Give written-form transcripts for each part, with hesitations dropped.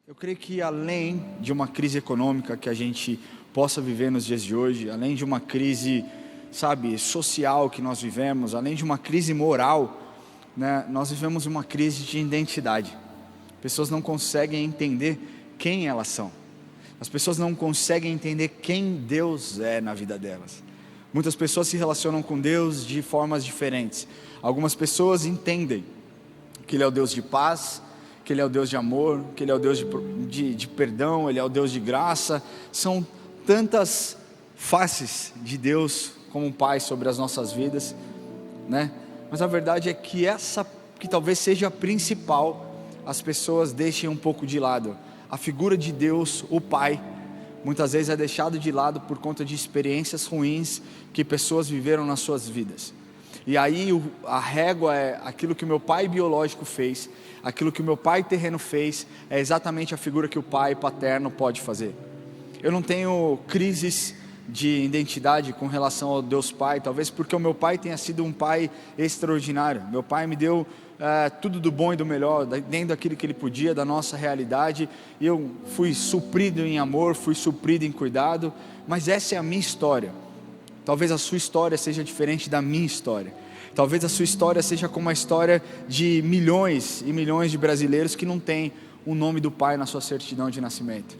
Eu creio que além de uma crise econômica que a gente possa viver nos dias de hoje, além de uma crise, social que nós vivemos, além de uma crise moral, nós vivemos uma crise de identidade. Pessoas não conseguem entender quem elas são. As pessoas não conseguem entender quem Deus é na vida delas. Muitas pessoas se relacionam com Deus de formas diferentes. Algumas pessoas entendem que Ele é o Deus de paz, que Ele é o Deus de amor, que Ele é o Deus de perdão, Ele é o Deus de graça. São tantas faces de Deus como um Pai sobre as nossas vidas, Mas a verdade é que essa, que talvez seja a principal, as pessoas deixem um pouco de lado. A figura de Deus, o Pai, muitas vezes é deixado de lado por conta de experiências ruins que pessoas viveram nas suas vidas. E aí a régua é aquilo que o meu pai biológico fez, aquilo que o meu pai terreno fez, é exatamente a figura que o pai paterno pode fazer. Eu não tenho crises de identidade com relação ao Deus Pai, talvez porque o meu pai tenha sido um pai extraordinário. Meu pai me deu tudo do bom e do melhor, dentro daquilo que Ele podia, da nossa realidade. Eu fui suprido em amor, fui suprido em cuidado, mas essa é a minha história. Talvez a sua história seja diferente da minha história. Talvez a sua história seja como a história de milhões e milhões de brasileiros que não têm o nome do pai na sua certidão de nascimento.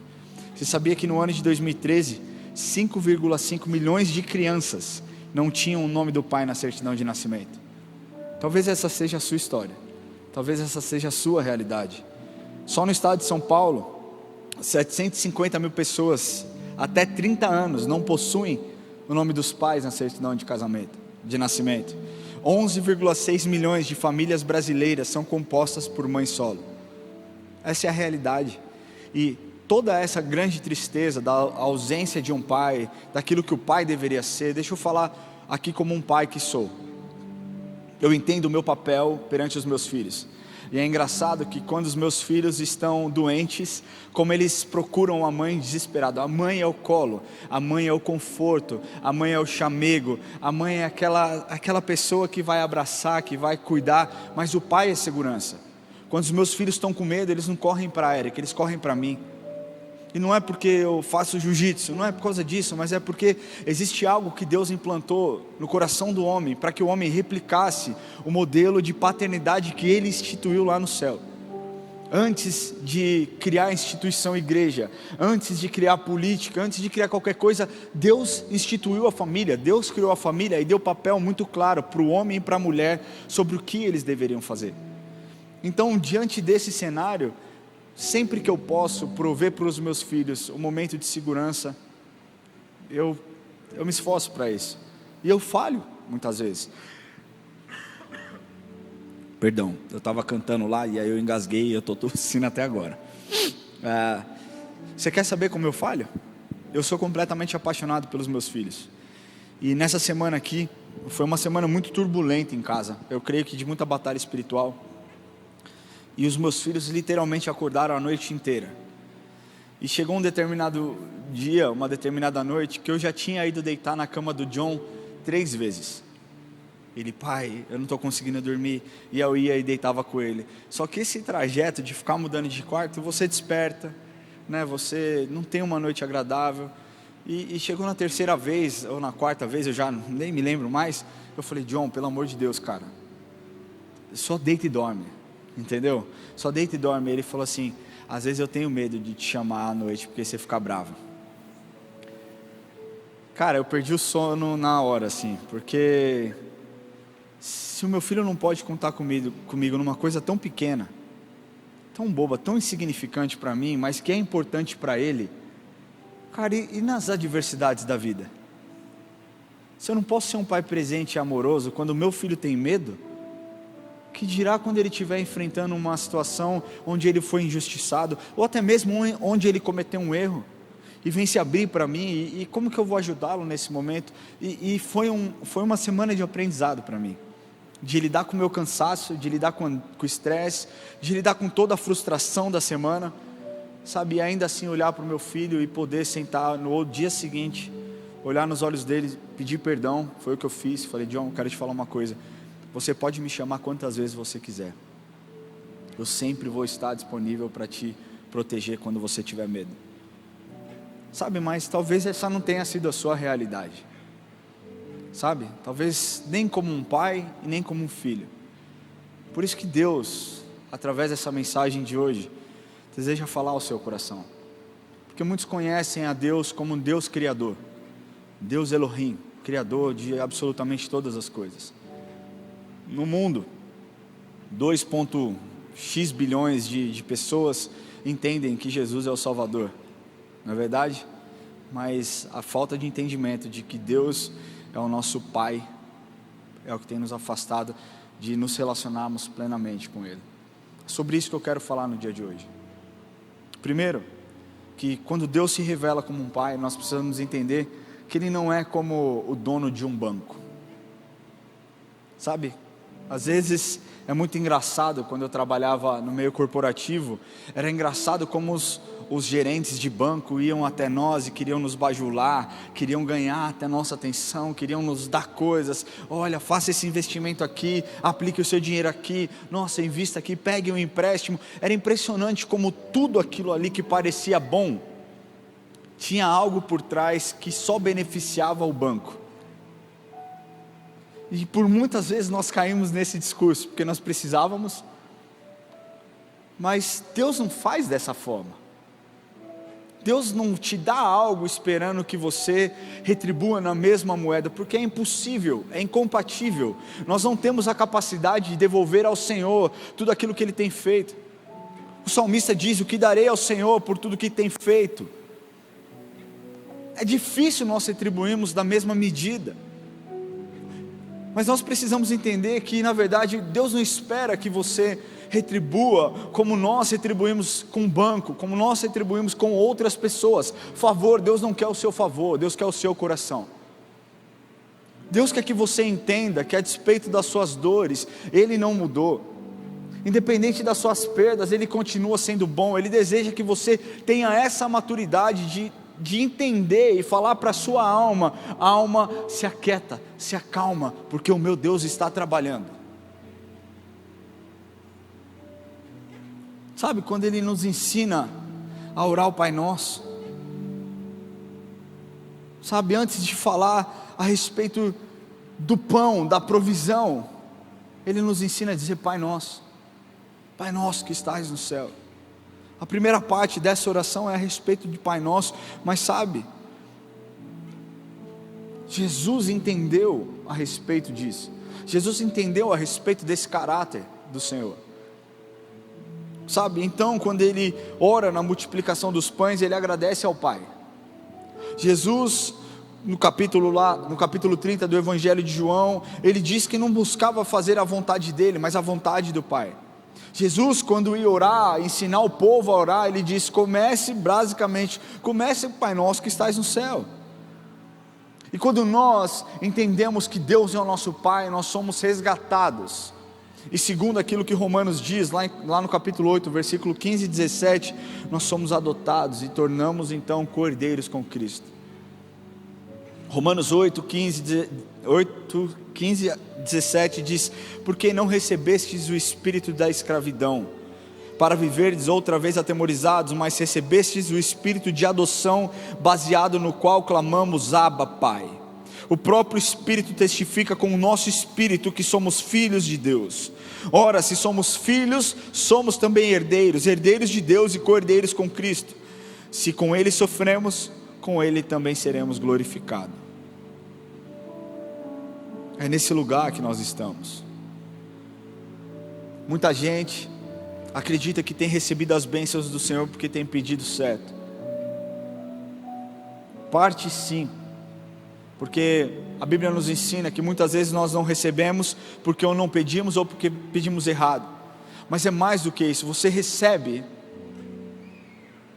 Você sabia que no ano de 2013, 5,5 milhões de crianças não tinham o nome do pai na certidão de nascimento? Talvez essa seja a sua história. Talvez essa seja a sua realidade. Só no estado de São Paulo, 750 mil pessoas até 30 anos não possuem o nome dos pais na certidão de casamento, de nascimento. 11,6 milhões de famílias brasileiras são compostas por mãe solo. Essa é a realidade. E toda essa grande tristeza da ausência de um pai, daquilo que o pai deveria ser, deixa eu falar aqui como um pai que sou. Eu entendo o meu papel perante os meus filhos. E é engraçado que quando os meus filhos estão doentes, como eles procuram a mãe desesperada. A mãe é o colo, a mãe é o conforto, a mãe é o chamego, a mãe é aquela pessoa que vai abraçar, que vai cuidar, mas o pai é segurança. Quando os meus filhos estão com medo, eles não correm para a Érica, eles correm para mim. E não é porque eu faço jiu-jitsu, não é por causa disso, mas é porque existe algo que Deus implantou no coração do homem, para que o homem replicasse o modelo de paternidade que Ele instituiu lá no céu. Antes de criar a instituição igreja, antes de criar política, antes de criar qualquer coisa, Deus instituiu a família, Deus criou a família e deu papel muito claro para o homem e para a mulher sobre o que eles deveriam fazer. Então, diante desse cenário, sempre que eu posso prover para os meus filhos um momento de segurança, eu me esforço para isso. E eu falho muitas vezes. Perdão, eu estava cantando lá e aí eu engasguei e eu estou tossindo até agora. Você quer saber como eu falho? Eu sou completamente apaixonado pelos meus filhos. E nessa semana aqui, foi uma semana muito turbulenta em casa. Eu creio que de muita batalha espiritual. E os meus filhos literalmente acordaram a noite inteira. E chegou um determinado dia, uma determinada noite, que eu já tinha ido deitar na cama do John 3 vezes. Ele, pai, eu não estou conseguindo dormir. E eu ia e deitava com ele. Só que esse trajeto de ficar mudando de quarto, você desperta, você não tem uma noite agradável. E chegou na terceira vez, ou na quarta vez, eu já nem me lembro mais. Eu falei, John, pelo amor de Deus, cara, só deita e dorme. Entendeu? Só deita e dorme. Ele falou assim, às vezes eu tenho medo de te chamar à noite porque você fica bravo. Cara, eu perdi o sono na hora, assim, porque se o meu filho não pode contar comigo numa coisa tão pequena, tão boba, tão insignificante para mim, mas que é importante para ele, cara, e nas adversidades da vida? Se eu não posso ser um pai presente e amoroso quando o meu filho tem medo, que dirá quando ele estiver enfrentando uma situação onde ele foi injustiçado, ou até mesmo onde ele cometeu um erro, e vem se abrir para mim, e como que eu vou ajudá-lo nesse momento? E foi uma semana de aprendizado para mim, de lidar com o meu cansaço, de lidar com o estresse, de lidar com toda a frustração da semana, e ainda assim olhar para o meu filho e poder sentar no dia seguinte, olhar nos olhos dele, pedir perdão. Foi o que eu fiz. Falei, John, eu quero te falar uma coisa, você pode me chamar quantas vezes você quiser, eu sempre vou estar disponível para te proteger quando você tiver medo. Sabe, mas talvez essa não tenha sido a sua realidade. Sabe, talvez nem como um pai e nem como um filho. Por isso que Deus, através dessa mensagem de hoje, deseja falar ao seu coração. Porque muitos conhecem a Deus como um Deus criador, Deus Elohim, criador de absolutamente todas as coisas. No mundo, 2,x bilhões de pessoas entendem que Jesus é o Salvador, não é verdade? Mas a falta de entendimento de que Deus é o nosso Pai é o que tem nos afastado de nos relacionarmos plenamente com Ele. É sobre isso que eu quero falar no dia de hoje. Primeiro, que quando Deus se revela como um Pai, nós precisamos entender que Ele não é como o dono de um banco. Sabe, às vezes é muito engraçado, quando eu trabalhava no meio corporativo, era engraçado como os gerentes de banco iam até nós e queriam nos bajular, queriam ganhar até nossa atenção, queriam nos dar coisas. Olha, faça esse investimento aqui, aplique o seu dinheiro aqui, nossa, invista aqui, pegue um empréstimo. Era impressionante como tudo aquilo ali que parecia bom, tinha algo por trás que só beneficiava o banco. E por muitas vezes nós caímos nesse discurso, porque nós precisávamos, mas Deus não faz dessa forma. Deus não te dá algo esperando que você retribua na mesma moeda, porque é impossível, é incompatível. Nós não temos a capacidade de devolver ao Senhor tudo aquilo que Ele tem feito. O salmista diz: o que darei ao Senhor por tudo que tem feito? É difícil nós retribuirmos da mesma medida, mas nós precisamos entender que, na verdade, Deus não espera que você retribua como nós retribuímos com o banco, como nós retribuímos com outras pessoas. Favor, Deus não quer o seu favor, Deus quer o seu coração. Deus quer que você entenda que, a despeito das suas dores, Ele não mudou. Independente das suas perdas, Ele continua sendo bom. Ele deseja que você tenha essa maturidade de entender e falar para a sua alma: alma, se aquieta, se acalma, porque o meu Deus está trabalhando. Sabe, quando Ele nos ensina a orar o Pai Nosso, sabe, antes de falar a respeito do pão, da provisão, Ele nos ensina a dizer: Pai Nosso, Pai Nosso que estás no céu. A primeira parte dessa oração é a respeito de Pai Nosso, mas sabe, Jesus entendeu a respeito disso. Jesus entendeu a respeito desse caráter do Senhor. Sabe, então quando Ele ora na multiplicação dos pães, Ele agradece ao Pai. Jesus, no capítulo 30 do Evangelho de João, Ele diz que não buscava fazer a vontade dEle, mas a vontade do Pai. Jesus, quando ia orar, ensinar o povo a orar, Ele disse: comece o Pai Nosso que estás no céu. E quando nós entendemos que Deus é o nosso Pai, nós somos resgatados. E segundo aquilo que Romanos diz, lá no capítulo 8, versículo 15 e 17, nós somos adotados e tornamos então cordeiros com Cristo. Romanos 8, 15 a 17 diz: porque não recebestes o espírito da escravidão, para viverdes outra vez atemorizados, mas recebestes o espírito de adoção, baseado no qual clamamos: Abba, Pai. O próprio Espírito testifica com o nosso espírito que somos filhos de Deus. Ora, se somos filhos, somos também herdeiros, herdeiros de Deus e co-herdeiros com Cristo. Se com Ele sofremos, com Ele também seremos glorificados. É nesse lugar que nós estamos. Muita gente acredita que tem recebido as bênçãos do Senhor porque tem pedido certo. Parte sim, porque a Bíblia nos ensina que muitas vezes nós não recebemos porque ou não pedimos ou porque pedimos errado. Mas é mais do que isso, você recebe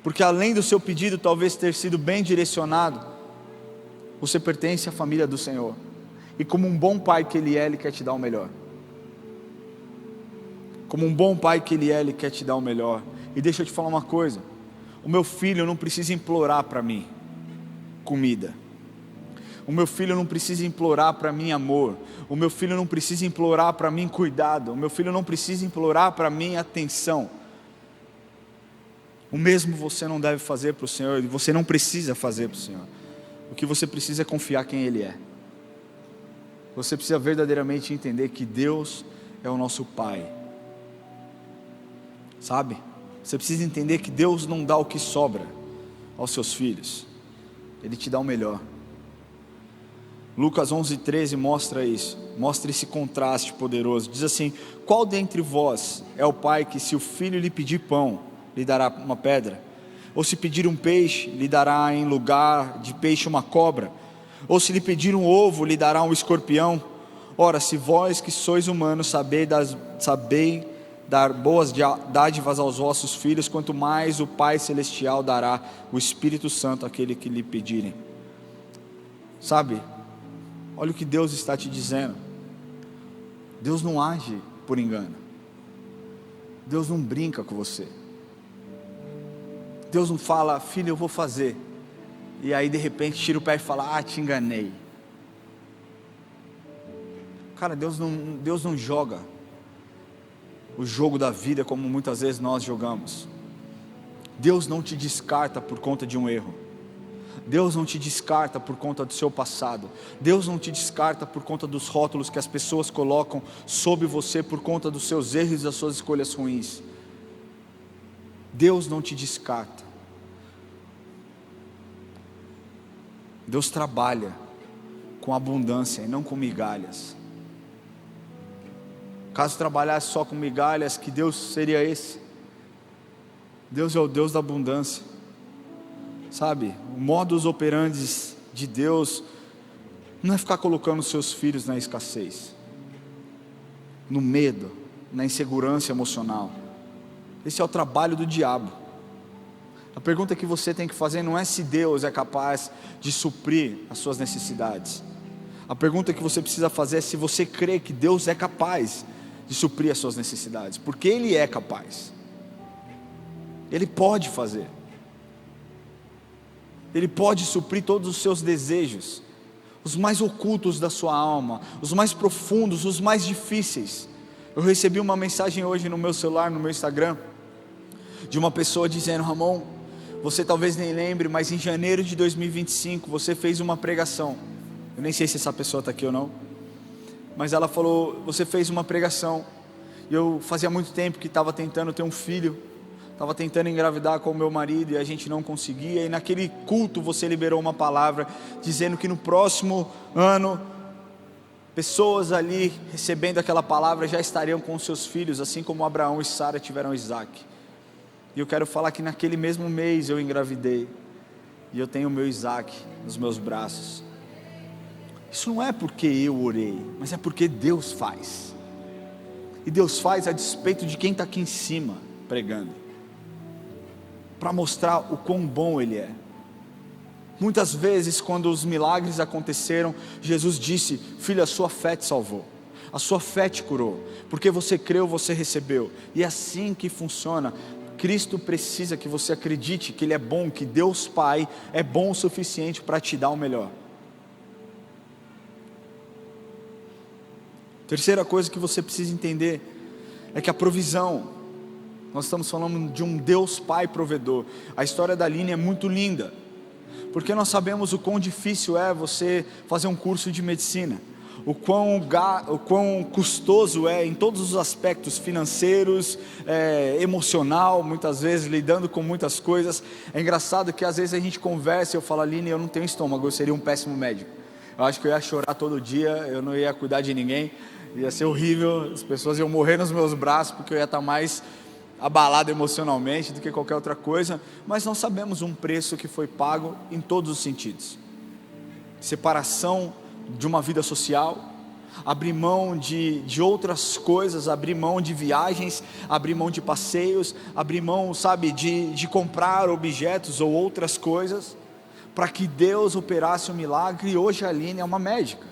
porque além do seu pedido talvez ter sido bem direcionado, você pertence à família do Senhor. E como um bom pai que Ele é, Ele quer te dar o melhor. Como um bom pai que Ele é, Ele quer te dar o melhor. E deixa eu te falar uma coisa: o meu filho não precisa implorar para mim comida. O meu filho não precisa implorar para mim amor. O meu filho não precisa implorar para mim cuidado. O meu filho não precisa implorar para mim atenção. O mesmo você não deve fazer para o Senhor, e você não precisa fazer para o Senhor. O que você precisa é confiar quem Ele é. Você precisa verdadeiramente entender que Deus é o nosso Pai. Sabe? Você precisa entender que Deus não dá o que sobra aos seus filhos. Ele te dá o melhor. Lucas 11:13 mostra isso. Mostra esse contraste poderoso. Diz assim: qual dentre vós é o pai que, se o filho lhe pedir pão, lhe dará uma pedra? Ou se pedir um peixe, lhe dará em lugar de peixe uma cobra? Ou se lhe pedir um ovo, lhe dará um escorpião? Ora, se vós que sois humanos sabeis dar boas dádivas aos vossos filhos, quanto mais o Pai Celestial dará o Espírito Santo àquele que lhe pedirem. Sabe? Olha o que Deus está te dizendo. Deus não age por engano. Deus não brinca com você. Deus não fala: filho, eu vou fazer, e aí de repente tira o pé e fala: te enganei. Cara, Deus não joga o jogo da vida como muitas vezes nós jogamos. Deus não te descarta por conta de um erro. Deus não te descarta por conta do seu passado. Deus não te descarta por conta dos rótulos que as pessoas colocam sobre você por conta dos seus erros e das suas escolhas ruins. Deus não te descarta. Deus trabalha com abundância e não com migalhas. Caso trabalhasse só com migalhas, que Deus seria esse? Deus é o Deus da abundância. Sabe, o modus operandi de Deus não é ficar colocando seus filhos na escassez, no medo, na insegurança emocional. Esse é o trabalho do diabo. A pergunta que você tem que fazer não é se Deus é capaz de suprir as suas necessidades. A pergunta que você precisa fazer é se você crê que Deus é capaz de suprir as suas necessidades, porque Ele é capaz. Ele pode fazer. Ele pode suprir todos os seus desejos, os mais ocultos da sua alma, os mais profundos, os mais difíceis. Eu recebi uma mensagem hoje no meu celular, no meu Instagram, de uma pessoa dizendo: Ramon, você talvez nem lembre, mas em janeiro de 2025 você fez uma pregação. Eu nem sei se essa pessoa está aqui ou não, mas ela falou: você fez uma pregação, e eu fazia muito tempo que estava tentando ter um filho, estava tentando engravidar com o meu marido e a gente não conseguia, e naquele culto você liberou uma palavra dizendo que no próximo ano pessoas ali recebendo aquela palavra já estariam com seus filhos, assim como Abraão e Sara tiveram Isaac. E eu quero falar que naquele mesmo mês eu engravidei, e eu tenho o meu Isaac nos meus braços. Isso não é porque eu orei, mas é porque Deus faz. E Deus faz a despeito de quem está aqui em cima pregando, para mostrar o quão bom Ele é. Muitas vezes quando os milagres aconteceram, Jesus disse: filho, a sua fé te salvou, a sua fé te curou, porque você creu, você recebeu. E é assim que funciona. Cristo precisa que você acredite que Ele é bom, que Deus Pai é bom o suficiente para te dar o melhor. Terceira coisa que você precisa entender é que a provisão, nós estamos falando de um Deus Pai provedor. A história da Aline é muito linda, porque nós sabemos o quão difícil é você fazer um curso de medicina, o quão custoso é em todos os aspectos financeiros, emocional, muitas vezes lidando com muitas coisas. É engraçado que às vezes a gente conversa e eu falo: Aline, eu não tenho estômago, eu seria um péssimo médico. Eu acho que eu ia chorar todo dia, eu não ia cuidar de ninguém, ia ser horrível, as pessoas iam morrer nos meus braços, porque eu ia estar mais abalado emocionalmente do que qualquer outra coisa. Mas nós sabemos um preço que foi pago em todos os sentidos: separação de uma vida social, abrir mão de outras coisas, abrir mão de viagens, abrir mão de passeios, abrir mão, sabe, de comprar objetos ou outras coisas, para que Deus operasse um milagre. E hoje a Aline é uma médica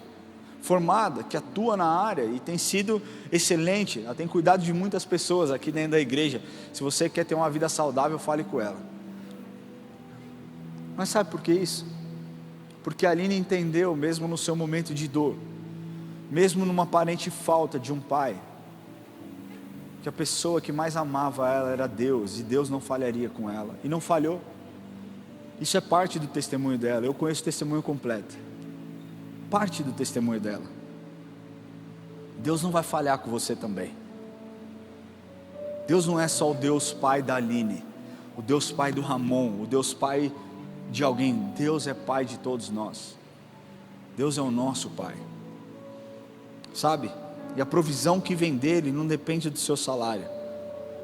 formada, que atua na área e tem sido excelente. Ela tem cuidado de muitas pessoas aqui dentro da igreja. Se você quer ter uma vida saudável, fale com ela. Mas sabe por que isso? Porque a Aline entendeu, mesmo no seu momento de dor, mesmo numa aparente falta de um pai, que a pessoa que mais amava ela era Deus, e Deus não falharia com ela, e não falhou. Isso é parte do testemunho dela. Eu conheço o testemunho completo, parte do testemunho dela. Deus não vai falhar com você também. Deus não é só o Deus Pai da Aline, o Deus Pai do Ramon, o Deus Pai de alguém. Deus é Pai de todos nós. Deus é o nosso Pai, sabe? E a provisão que vem dele não depende do seu salário,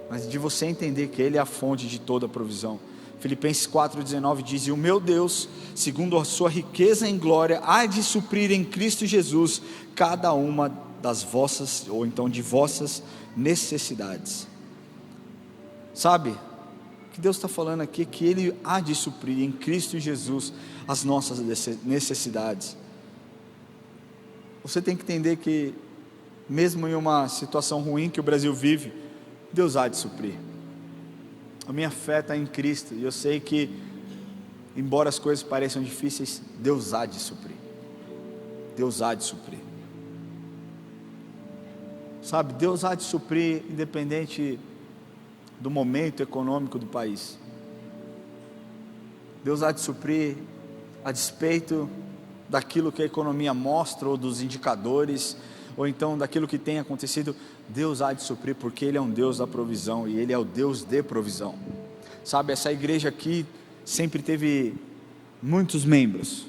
mas de você entender que ele é a fonte de toda a provisão. Filipenses 4,19 diz: e o meu Deus, segundo a sua riqueza em glória, há de suprir em Cristo Jesus cada uma das vossas, ou então de vossas necessidades. Sabe, o que Deus está falando aqui é que Ele há de suprir em Cristo Jesus as nossas necessidades. Você tem que entender que, mesmo em uma situação ruim que o Brasil vive, Deus há de suprir. A minha fé está em Cristo, e eu sei que, embora as coisas pareçam difíceis, Deus há de suprir. Deus há de suprir. Sabe, Deus há de suprir, independente do momento econômico do país. Deus há de suprir, a despeito daquilo que a economia mostra, ou dos indicadores, ou então daquilo que tem acontecido. Deus há de suprir, porque Ele é um Deus da provisão, e Ele é o Deus de provisão. Sabe, essa igreja aqui sempre teve muitos membros,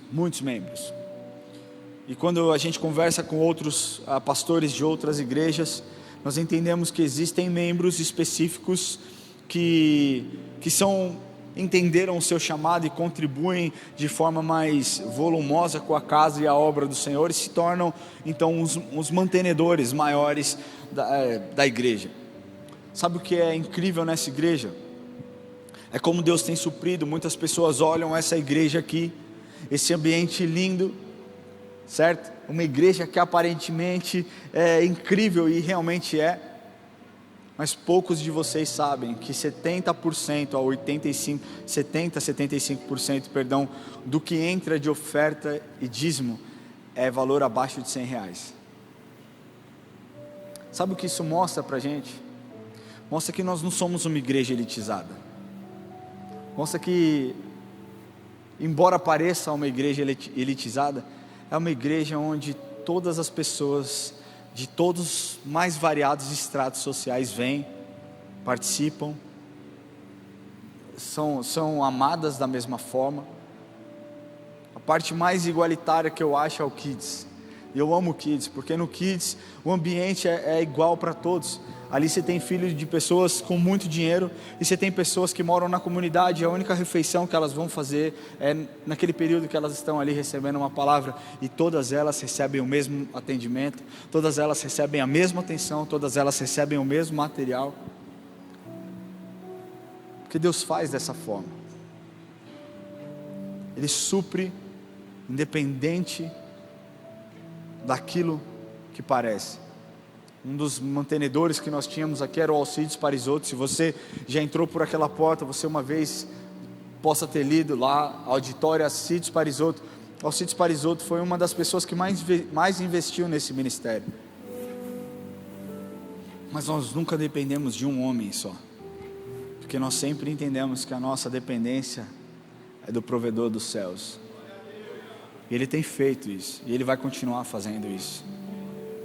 e quando a gente conversa com outros pastores de outras igrejas, nós entendemos que existem membros específicos que entenderam o seu chamado e contribuem de forma mais volumosa com a casa e a obra do Senhor, e se tornam então os mantenedores maiores da igreja. Sabe o que é incrível nessa igreja? É como Deus tem suprido. Muitas pessoas olham essa igreja aqui, esse ambiente lindo, certo? Uma igreja que aparentemente é incrível, e realmente é, mas poucos de vocês sabem que 70% a 75%, perdão, do que entra de oferta e dízimo é valor abaixo de R$100. Sabe o que isso mostra para a gente? Mostra que nós não somos uma igreja elitizada. Mostra que, embora pareça uma igreja elitizada, é uma igreja onde todas as pessoas de todos os mais variados estratos sociais vêm, participam, são amadas da mesma forma. A parte mais igualitária que eu acho é o Kids. Eu amo o Kids, porque no Kids o ambiente é igual para todos. Ali você tem filhos de pessoas com muito dinheiro, e você tem pessoas que moram na comunidade. A única refeição que elas vão fazer é naquele período que elas estão ali recebendo uma palavra, e todas elas recebem o mesmo atendimento, todas elas recebem a mesma atenção, todas elas recebem o mesmo material, porque Deus faz dessa forma. Ele supre, independente daquilo que parece. Um dos mantenedores que nós tínhamos aqui era o Alcides Parisotto. Se você já entrou por aquela porta, você uma vez possa ter lido lá, auditório Alcides Parisotto. Alcides Parisotto foi uma das pessoas que mais investiu nesse ministério. Mas nós nunca dependemos de um homem só, porque nós sempre entendemos que a nossa dependência é do provedor dos céus. E Ele tem feito isso, e Ele vai continuar fazendo isso.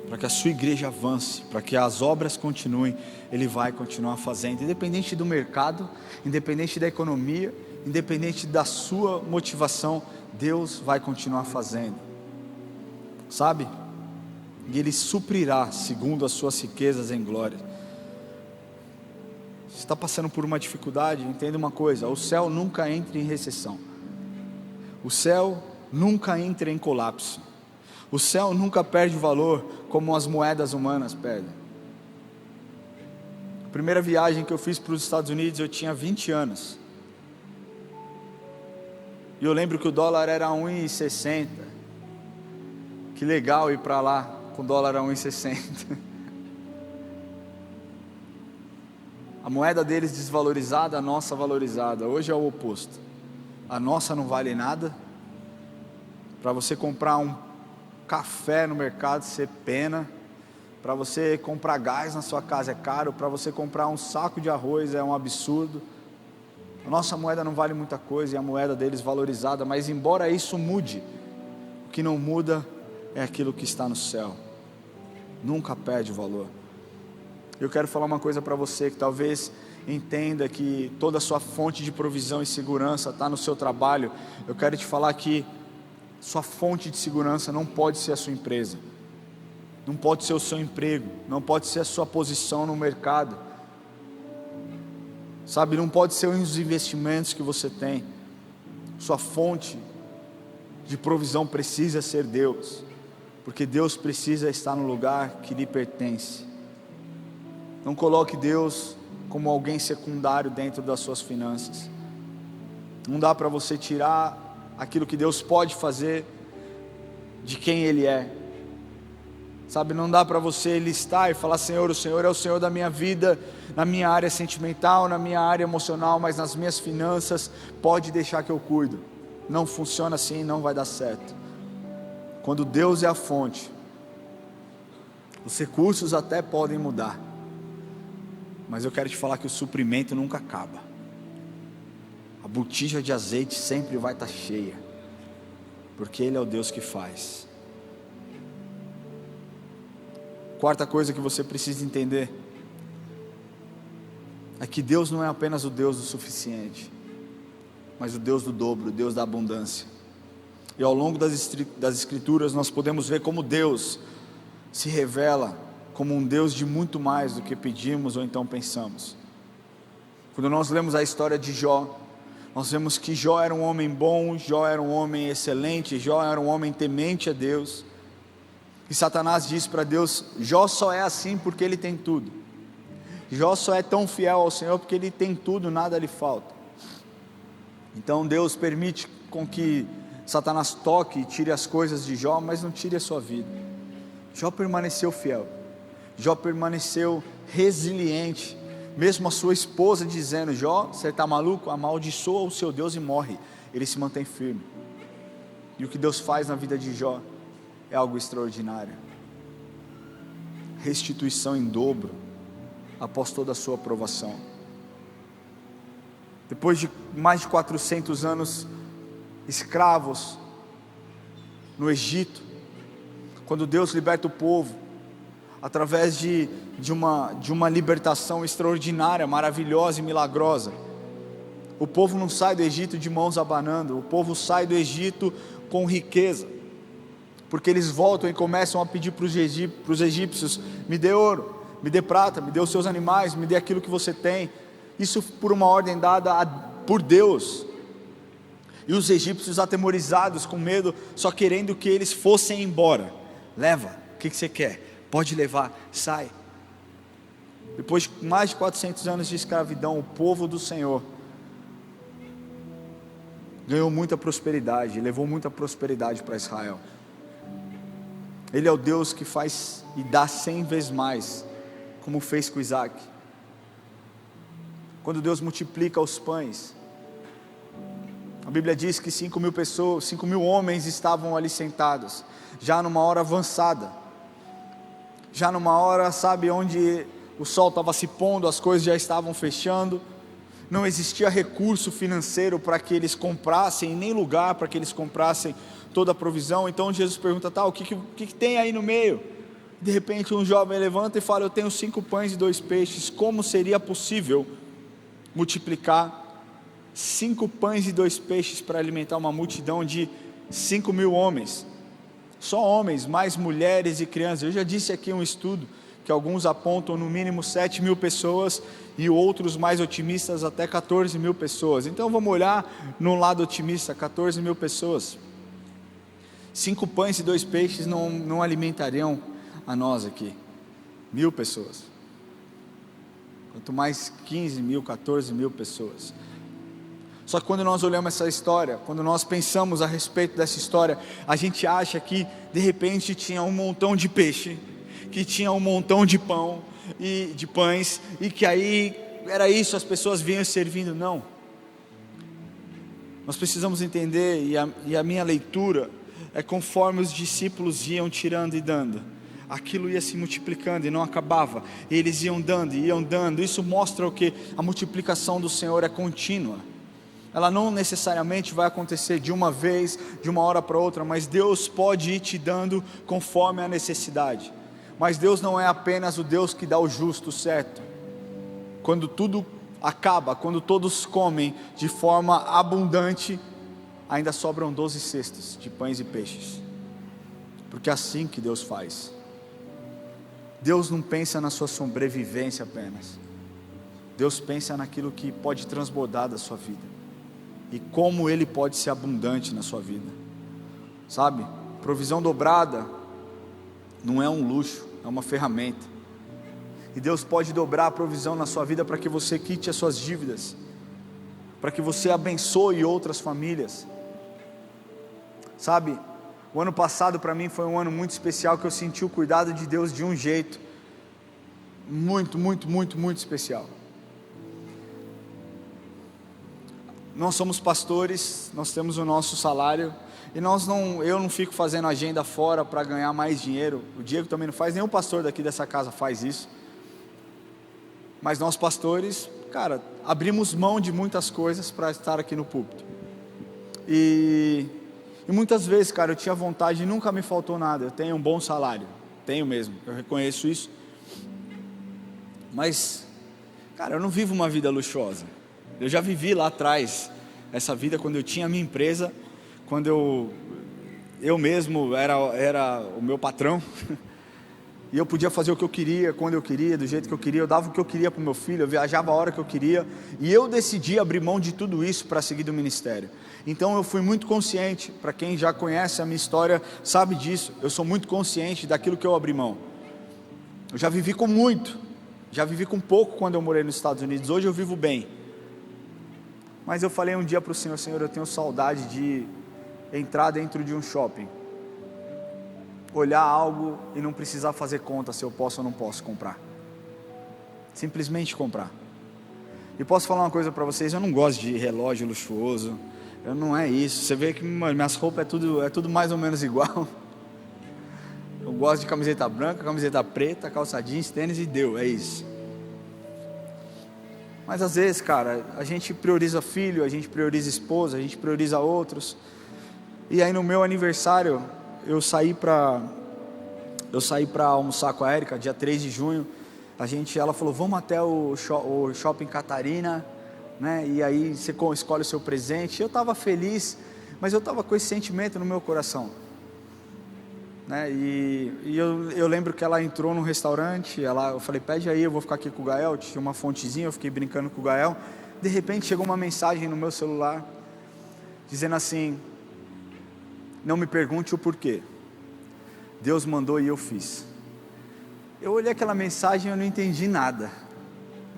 Para que a sua igreja avance, para que as obras continuem, Ele vai continuar fazendo, independente do mercado, independente da economia, independente da sua motivação, Deus vai continuar fazendo, sabe? E Ele suprirá segundo as suas riquezas em glória. Se está passando por uma dificuldade, entenda uma coisa: o céu nunca entra em recessão, o céu nunca entra em colapso, o céu nunca perde valor como as moedas humanas perdem. A primeira viagem que eu fiz para os Estados Unidos, eu tinha 20 anos. E eu lembro que o dólar era 1,60. Que legal ir para lá com o dólar a 1,60. A moeda deles desvalorizada, a nossa valorizada. Hoje é o oposto. A nossa não vale nada. Para você comprar um café no mercado, você pena. Para você comprar gás na sua casa é caro, para você comprar um saco de arroz é um absurdo. A nossa moeda não vale muita coisa e a moeda deles valorizada, mas embora isso mude, o que não muda é aquilo que está no céu. Nunca perde valor. Eu quero falar uma coisa para você que talvez entenda que toda a sua fonte de provisão e segurança está no seu trabalho. Eu quero te falar que sua fonte de segurança não pode ser a sua empresa, não pode ser o seu emprego, não pode ser a sua posição no mercado, sabe, não pode ser os investimentos que você tem. Sua fonte de provisão precisa ser Deus, porque Deus precisa estar no lugar que lhe pertence. Não coloque Deus como alguém secundário dentro das suas finanças. Não dá para você tirar aquilo que Deus pode fazer de quem Ele é. Sabe, não dá para você listar e falar: Senhor, o Senhor é o Senhor da minha vida, na minha área sentimental, na minha área emocional, mas nas minhas finanças, pode deixar que eu cuido. Não funciona assim, não vai dar certo. Quando Deus é a fonte, os recursos até podem mudar, mas eu quero te falar que o suprimento nunca acaba. A botija de azeite sempre vai estar cheia, porque Ele é o Deus que faz. Quarta coisa que você precisa entender é que Deus não é apenas o Deus do suficiente, mas o Deus do dobro, o Deus da abundância. E ao longo das Escrituras nós podemos ver como Deus se revela como um Deus de muito mais do que pedimos ou então pensamos. Quando nós lemos a história de Jó, nós vemos que Jó era um homem bom, Jó era um homem excelente, Jó era um homem temente a Deus. E Satanás diz para Deus: Jó só é assim porque ele tem tudo. Jó só é tão fiel ao Senhor porque ele tem tudo, nada lhe falta. Então Deus permite com que Satanás toque e tire as coisas de Jó, mas não tire a sua vida. Jó permaneceu fiel, Jó permaneceu resiliente, mesmo a sua esposa dizendo: Jó, você está maluco? Amaldiçoa o seu Deus e morre. Ele se mantém firme. E o que Deus faz na vida de Jó é algo extraordinário. Restituição em dobro após toda a sua aprovação. Depois de mais de 400 anos escravos no Egito, quando Deus liberta o povo através de uma libertação extraordinária, maravilhosa e milagrosa, o povo não sai do Egito de mãos abanando, o povo sai do Egito com riqueza, porque eles voltam e começam a pedir para os egípcios: me dê ouro, me dê prata, me dê os seus animais, me dê aquilo que você tem. Isso por uma ordem dada por Deus. E os egípcios, atemorizados, com medo, só querendo que eles fossem embora: leva, o que você quer? Pode levar, sai. Depois de mais de 400 anos de escravidão, o povo do Senhor ganhou muita prosperidade, levou muita prosperidade para Israel. Ele é o Deus que faz e dá 100 vezes mais, como fez com Isaac. Quando Deus multiplica os pães, a Bíblia diz que 5.000 homens estavam ali sentados, já numa hora avançada, já numa hora, sabe, onde o sol estava se pondo, as coisas já estavam fechando, não existia recurso financeiro para que eles comprassem, nem lugar para que eles comprassem toda a provisão. Então Jesus pergunta: o que tem aí no meio? De repente um jovem levanta e fala: eu tenho 5 pães e 2 peixes. Como seria possível multiplicar 5 pães e 2 peixes para alimentar uma multidão de 5.000 homens? Só homens, mais mulheres e crianças. Eu já disse aqui um estudo que alguns apontam no mínimo 7.000 pessoas, e outros mais otimistas até 14.000 pessoas. Então vamos olhar no lado otimista: 14.000 pessoas. 5 pães e 2 peixes não alimentariam a nós aqui, 1.000 pessoas. Quanto mais 15.000, 14.000 pessoas. Só que quando nós olhamos essa história, quando nós pensamos a respeito dessa história, a gente acha que de repente tinha um montão de peixe, que tinha um montão de pão e de pães, e que aí era isso, as pessoas vinham servindo. Não. Nós precisamos entender, e a minha leitura é conforme os discípulos iam tirando e dando. aquilo ia se multiplicando e não acabava, e eles iam dando, isso mostra o que? A multiplicação do Senhor é contínua, ela não necessariamente vai acontecer de uma vez, de uma hora para outra, mas Deus pode ir te dando conforme a necessidade. Mas Deus não é apenas o Deus que dá o justo, certo? Quando tudo acaba, quando todos comem de forma abundante, ainda sobram 12 cestos de pães e peixes, porque é assim que Deus faz. Deus não pensa na sua sobrevivência apenas, Deus pensa naquilo que pode transbordar da sua vida, e como Ele pode ser abundante na sua vida, sabe? Provisão dobrada não é um luxo, é uma ferramenta, e Deus pode dobrar a provisão na sua vida para que você quite as suas dívidas, para que você abençoe outras famílias, sabe? O ano passado para mim foi um ano muito especial, que eu senti o cuidado de Deus de um jeito muito, muito, muito, muito especial. Nós somos pastores, nós temos o nosso salário, e eu não fico fazendo agenda fora para ganhar mais dinheiro. O Diego também não faz, nenhum pastor daqui dessa casa faz isso. Mas nós pastores, cara, abrimos mão de muitas coisas para estar aqui no púlpito. E muitas vezes, cara, eu tinha vontade, e nunca me faltou nada. Eu tenho um bom salário, tenho mesmo, eu reconheço isso. Mas, cara, eu não vivo uma vida luxuosa. Eu já vivi lá atrás essa vida quando eu tinha a minha empresa, quando eu mesmo era o meu patrão, e eu podia fazer o que eu queria, quando eu queria, do jeito que eu queria, eu dava o que eu queria para o meu filho, eu viajava a hora que eu queria, e eu decidi abrir mão de tudo isso para seguir do ministério. Então eu fui muito consciente, para quem já conhece a minha história, sabe disso, eu sou muito consciente daquilo que eu abri mão. Eu já vivi com muito, já vivi com pouco quando eu morei nos Estados Unidos, hoje eu vivo bem. Mas eu falei um dia para o Senhor: Senhor, eu tenho saudade de entrar dentro de um shopping, olhar algo e não precisar fazer conta se eu posso ou não posso comprar, simplesmente comprar. E posso falar uma coisa para vocês, eu não gosto de relógio luxuoso, não é isso, você vê que minhas roupas é tudo mais ou menos igual. Eu gosto de camiseta branca, camiseta preta, calça jeans, tênis, e deu, é isso. Mas às vezes, cara, a gente prioriza filho, a gente prioriza esposa, a gente prioriza outros. E aí no meu aniversário, eu saí para almoçar com a Érica, dia 3 de junho. Ela falou: vamos até o Shopping Catarina, né? E aí você escolhe o seu presente. Eu estava feliz, mas eu estava com esse sentimento no meu coração, né? E eu lembro que ela entrou no restaurante, eu falei: pede aí, eu vou ficar aqui com o Gael. Tinha uma fontezinha, eu fiquei brincando com o Gael. De repente chegou uma mensagem no meu celular, dizendo assim: não me pergunte o porquê, Deus mandou e eu fiz. Eu olhei aquela mensagem e eu não entendi nada.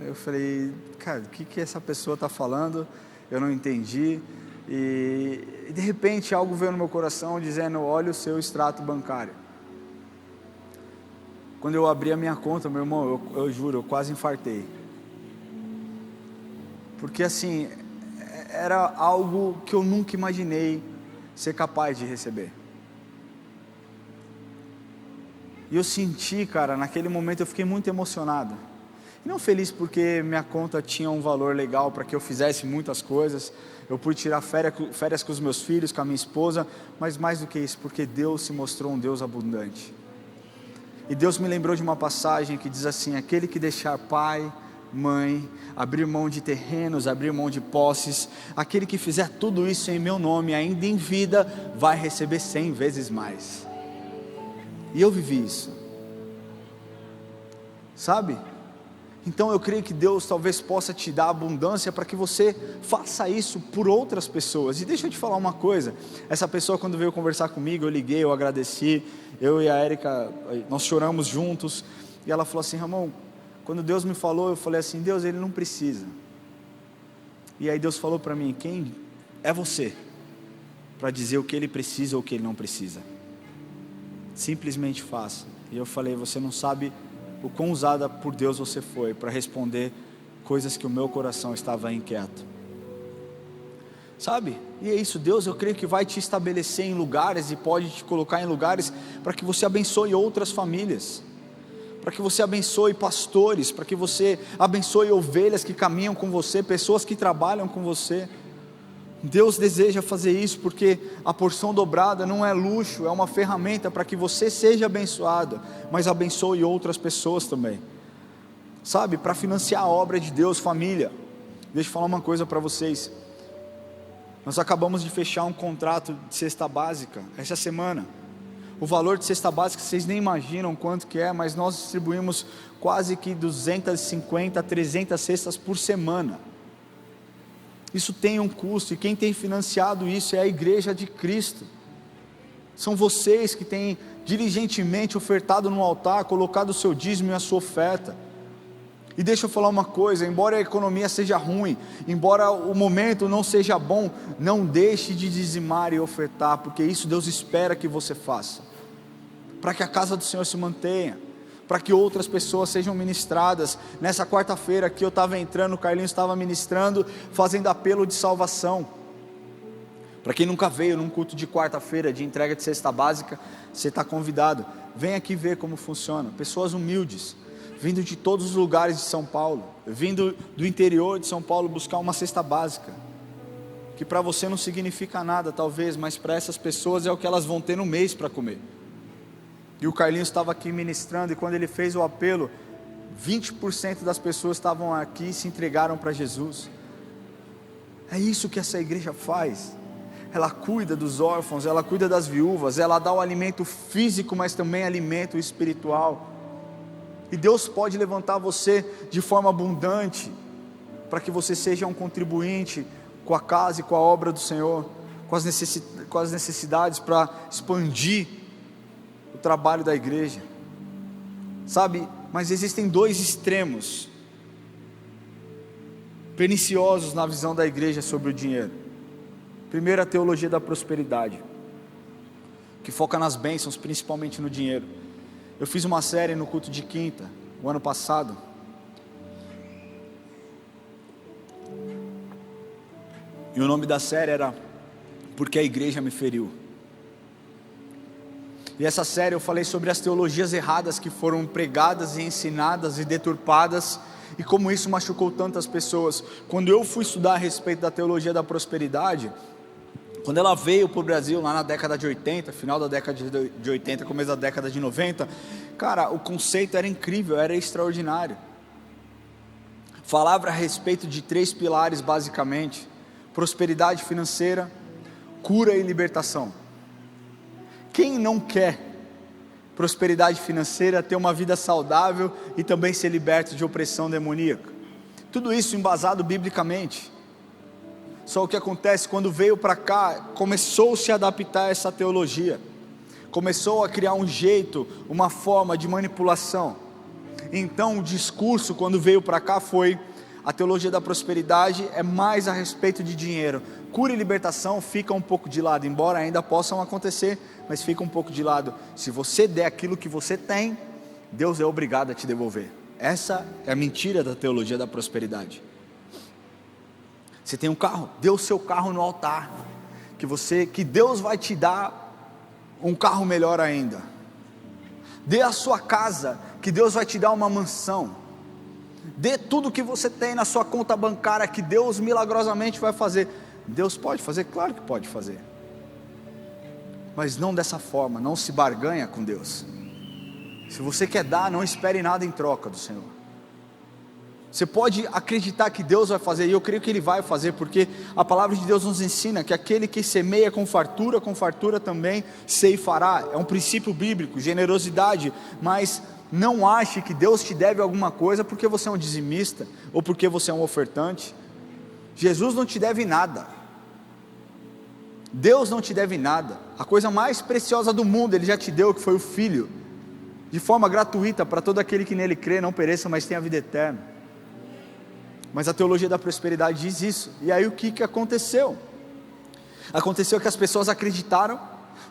Eu falei: cara, o que essa pessoa está falando? Eu não entendi. E de repente algo veio no meu coração dizendo: olha o seu extrato bancário. Quando eu abri a minha conta, meu irmão, eu juro, eu quase infartei. Porque assim, era algo que eu nunca imaginei ser capaz de receber. E eu senti, cara, naquele momento eu fiquei muito emocionado. E não feliz porque minha conta tinha um valor legal para que eu fizesse muitas coisas. Eu pude tirar férias com os meus filhos, com a minha esposa. Mas mais do que isso, porque Deus se mostrou um Deus abundante. E Deus me lembrou de uma passagem que diz assim: aquele que deixar pai, mãe, abrir mão de terrenos, abrir mão de posses, aquele que fizer tudo isso em meu nome, ainda em vida, vai receber 100 vezes mais. E eu vivi isso, sabe? Então eu creio que Deus talvez possa te dar abundância para que você faça isso por outras pessoas. E deixa eu te falar uma coisa, essa pessoa quando veio conversar comigo, eu liguei, eu agradeci, eu e a Érica, nós choramos juntos, e ela falou assim: Ramon, quando Deus me falou, eu falei assim: Deus, Ele não precisa. E aí Deus falou para mim: quem é você para dizer o que Ele precisa ou o que Ele não precisa? Simplesmente faça. E eu falei: você não sabe o quão usada por Deus você foi para responder coisas que o meu coração estava inquieto. sabe? E é isso, Deus, eu creio que vai te estabelecer em lugares e pode te colocar em lugares para que você abençoe outras famílias, para que você abençoe pastores, para que você abençoe ovelhas que caminham com você, pessoas que trabalham com você. Deus deseja fazer isso porque a porção dobrada não é luxo, é uma ferramenta para que você seja abençoado, mas abençoe outras pessoas também, sabe? Para financiar a obra de Deus. Família, deixa eu falar uma coisa para vocês. Nós acabamos de fechar um contrato de cesta básica essa semana. O valor de cesta básica, vocês nem imaginam quanto que é, mas nós distribuímos quase que 250 a 300 cestas por semana. Isso tem um custo, e quem tem financiado isso é a igreja de Cristo. São vocês que têm diligentemente ofertado no altar, colocado o seu dízimo e a sua oferta. E deixa eu falar uma coisa, embora a economia seja ruim, embora o momento não seja bom, não deixe de dizimar e ofertar, porque isso Deus espera que você faça, para que a casa do Senhor se mantenha, para que outras pessoas sejam ministradas. Nessa quarta-feira aqui eu estava entrando, o Carlinhos estava ministrando, fazendo apelo de salvação. Para quem nunca veio num culto de quarta-feira, de entrega de cesta básica, você está convidado, vem aqui ver como funciona. Pessoas humildes, vindo de todos os lugares de São Paulo, vindo do interior de São Paulo buscar uma cesta básica, que para você não significa nada talvez, mas para essas pessoas é o que elas vão ter no mês para comer. E o Carlinhos estava aqui ministrando, e quando ele fez o apelo, 20% das pessoas estavam aqui e se entregaram para Jesus. É isso que essa igreja faz. Ela cuida dos órfãos, ela cuida das viúvas, ela dá o alimento físico, mas também alimento espiritual. E Deus pode levantar você de forma abundante, para que você seja um contribuinte com a casa e com a obra do Senhor, com as necessidades, para expandir o trabalho da igreja, sabe? Mas existem dois extremos perniciosos na visão da igreja sobre o dinheiro. Primeiro, a teologia da prosperidade, que foca nas bênçãos, principalmente no dinheiro. Eu fiz uma série no culto de quinta, o ano passado, e o nome da série era Porque a Igreja Me Feriu. E essa série eu falei sobre as teologias erradas que foram pregadas e ensinadas e deturpadas, e como isso machucou tantas pessoas. Quando eu fui estudar a respeito da teologia da prosperidade, quando ela veio para o Brasil lá na década de 80, final da década de 80, começo da década de 90, cara, o conceito era incrível, era extraordinário. Falava a respeito de 3 pilares basicamente: prosperidade financeira, cura e libertação. Quem não quer prosperidade financeira, ter uma vida saudável e também ser liberto de opressão demoníaca? Tudo isso embasado biblicamente. Só o que acontece, quando veio para cá, começou-se a adaptar a essa teologia, começou a criar um jeito, uma forma de manipulação. Então o discurso, quando veio para cá, foi: a teologia da prosperidade é mais a respeito de dinheiro, cura e libertação fica um pouco de lado, embora ainda possam acontecer, mas fica um pouco de lado. Se você der aquilo que você tem, Deus é obrigado a te devolver. Essa é a mentira da teologia da prosperidade. Você tem um carro, dê o seu carro no altar, que Deus vai te dar um carro melhor ainda. Dê a sua casa, que Deus vai te dar uma mansão. Dê tudo que você tem na sua conta bancária, que Deus milagrosamente vai fazer. Deus pode fazer? Claro que pode fazer, mas não dessa forma. Não se barganha com Deus. Se você quer dar, não espere nada em troca do Senhor. Você pode acreditar que Deus vai fazer, e eu creio que Ele vai fazer, porque a palavra de Deus nos ensina que aquele que semeia com fartura também ceifará. É um princípio bíblico, generosidade. Mas não ache que Deus te deve alguma coisa porque você é um dizimista, ou porque você é um ofertante. Jesus não te deve nada. Deus não te deve nada. A coisa mais preciosa do mundo Ele já te deu, que foi o Filho, de forma gratuita, para todo aquele que nele crê, não pereça, mas tenha vida eterna. Mas a teologia da prosperidade diz isso. E aí o que aconteceu? Aconteceu que as pessoas acreditaram,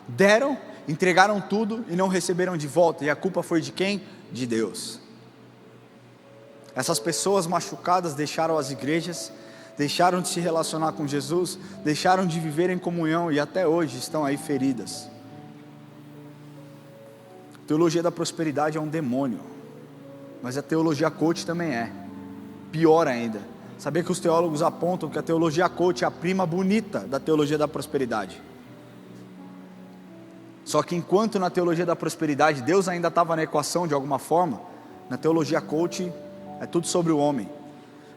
deram, entregaram tudo e não receberam de volta. E a culpa foi de quem? De Deus. Essas pessoas machucadas deixaram as igrejas, deixaram de se relacionar com Jesus, deixaram de viver em comunhão e até hoje estão aí feridas. A teologia da prosperidade é um demônio, mas a teologia coach também é, pior ainda. Sabia que os teólogos apontam que a teologia coach é a prima bonita da teologia da prosperidade? Só que enquanto na teologia da prosperidade Deus ainda estava na equação de alguma forma, na teologia coach é tudo sobre o homem,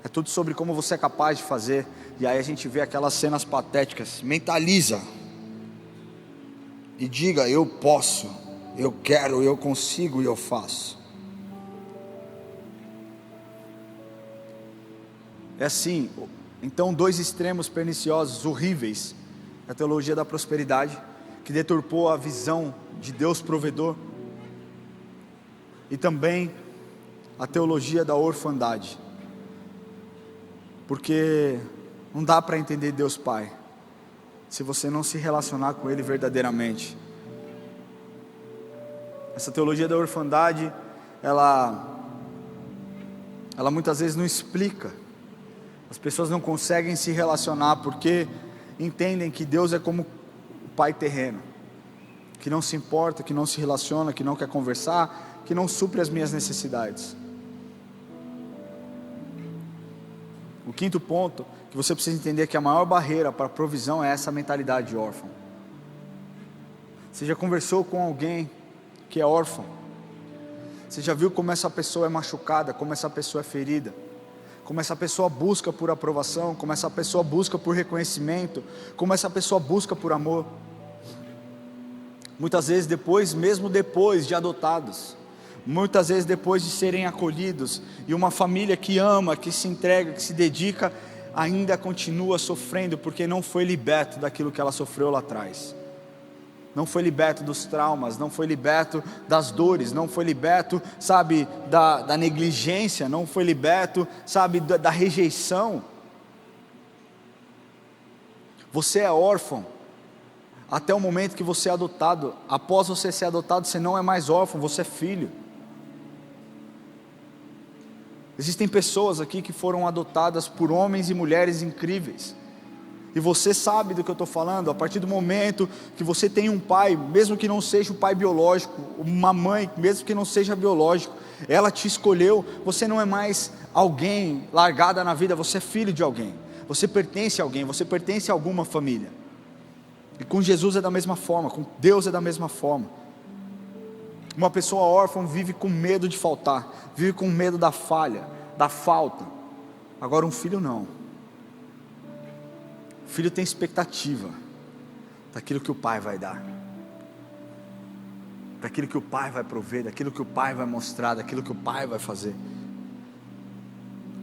é tudo sobre como você é capaz de fazer. E aí a gente vê aquelas cenas patéticas. Mentaliza e diga: eu posso, eu quero, eu consigo e eu faço. É assim. Então, dois extremos perniciosos, horríveis: a teologia da prosperidade, que deturpou a visão de Deus provedor, e também a teologia da orfandade, porque não dá para entender Deus Pai se você não se relacionar com Ele verdadeiramente. Essa teologia da orfandade, ela muitas vezes não explica. As pessoas não conseguem se relacionar porque entendem que Deus é como o pai terreno, que não se importa, que não se relaciona, que não quer conversar, que não supre as minhas necessidades. O quinto ponto que você precisa entender é que a maior barreira para a provisão é essa mentalidade de órfão. Você já conversou com alguém que é órfão? Você já viu como essa pessoa é machucada, como essa pessoa é ferida, como essa pessoa busca por aprovação, como essa pessoa busca por reconhecimento, como essa pessoa busca por amor? Muitas vezes mesmo depois de adotados, muitas vezes depois de serem acolhidos, e uma família que ama, que se entrega, que se dedica, ainda continua sofrendo, porque não foi liberto daquilo que ela sofreu lá atrás, não foi liberto dos traumas, não foi liberto das dores, não foi liberto, sabe, da negligência, não foi liberto, sabe, da rejeição. Você é órfão até o momento que você é adotado. Após você ser adotado, você não é mais órfão, você é filho. Existem pessoas aqui que foram adotadas por homens e mulheres incríveis, e você sabe do que eu estou falando. A partir do momento que você tem um pai, mesmo que não seja o pai biológico, uma mãe, mesmo que não seja biológico, ela te escolheu, você não é mais alguém largada na vida, você é filho de alguém, você pertence a alguém, você pertence a alguma família. E com Jesus é da mesma forma, com Deus é da mesma forma. Uma pessoa órfã vive com medo de faltar, vive com medo da falha, da falta. Agora um filho não. O filho tem expectativa daquilo que o pai vai dar, daquilo que o pai vai prover, daquilo que o pai vai mostrar, daquilo que o pai vai fazer.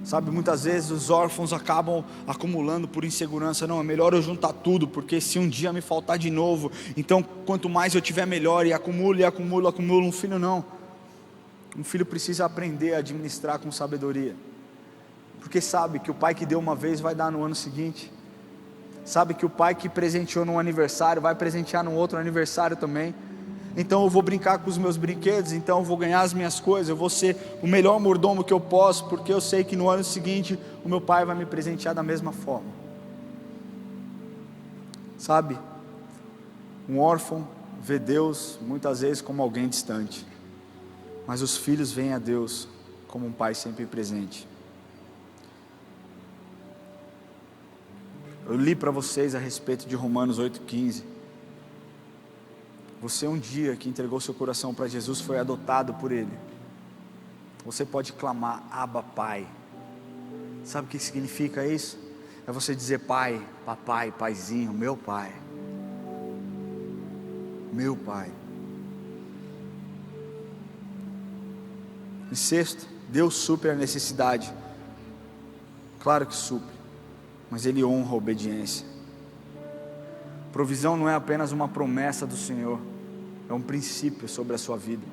Sabe, muitas vezes os órfãos acabam acumulando por insegurança. Não, é melhor eu juntar tudo, porque se um dia me faltar de novo, então quanto mais eu tiver melhor, e acumulo, e acumulo, acumulo. Um filho não. Um filho precisa aprender a administrar com sabedoria, porque sabe que o pai que deu uma vez vai dar no ano seguinte, sabe que o pai que presenteou num aniversário vai presentear num outro aniversário também. Então eu vou brincar com os meus brinquedos, então eu vou ganhar as minhas coisas, eu vou ser o melhor mordomo que eu posso, porque eu sei que no ano seguinte o meu pai vai me presentear da mesma forma. Sabe, um órfão vê Deus muitas vezes como alguém distante, mas os filhos veem a Deus como um pai sempre presente. Eu li para vocês a respeito de Romanos 8,15. Você um dia que entregou seu coração para Jesus, foi adotado por Ele. Você pode clamar: Abba, Pai. Sabe o que significa isso? É você dizer: Pai, papai, paizinho, meu pai. Meu pai. E sexto, Deus supre a necessidade. Claro que supre, mas Ele honra a obediência. Provisão não é apenas uma promessa do Senhor, é um princípio sobre a sua vida.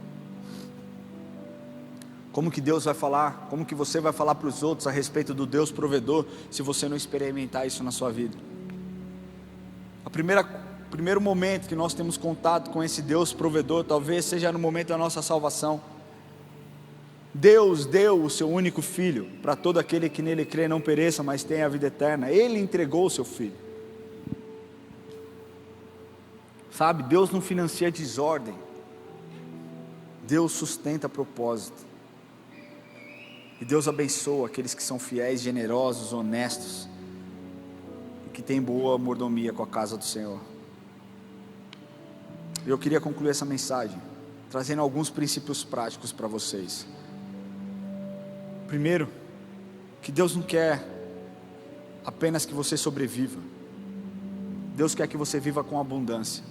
Como que Deus vai falar, como que você vai falar para os outros a respeito do Deus provedor, se você não experimentar isso na sua vida? Primeiro momento que nós temos contato com esse Deus provedor, talvez seja no momento da nossa salvação. Deus deu o seu único filho, para todo aquele que nele crê não pereça, mas tenha a vida eterna. Ele entregou o seu filho. Sabe, Deus não financia desordem, Deus sustenta propósito. E Deus abençoa aqueles que são fiéis, generosos, honestos, e que têm boa mordomia com a casa do Senhor. Eu queria concluir essa mensagem trazendo alguns princípios práticos para vocês. Primeiro, que Deus não quer apenas que você sobreviva, Deus quer que você viva com abundância.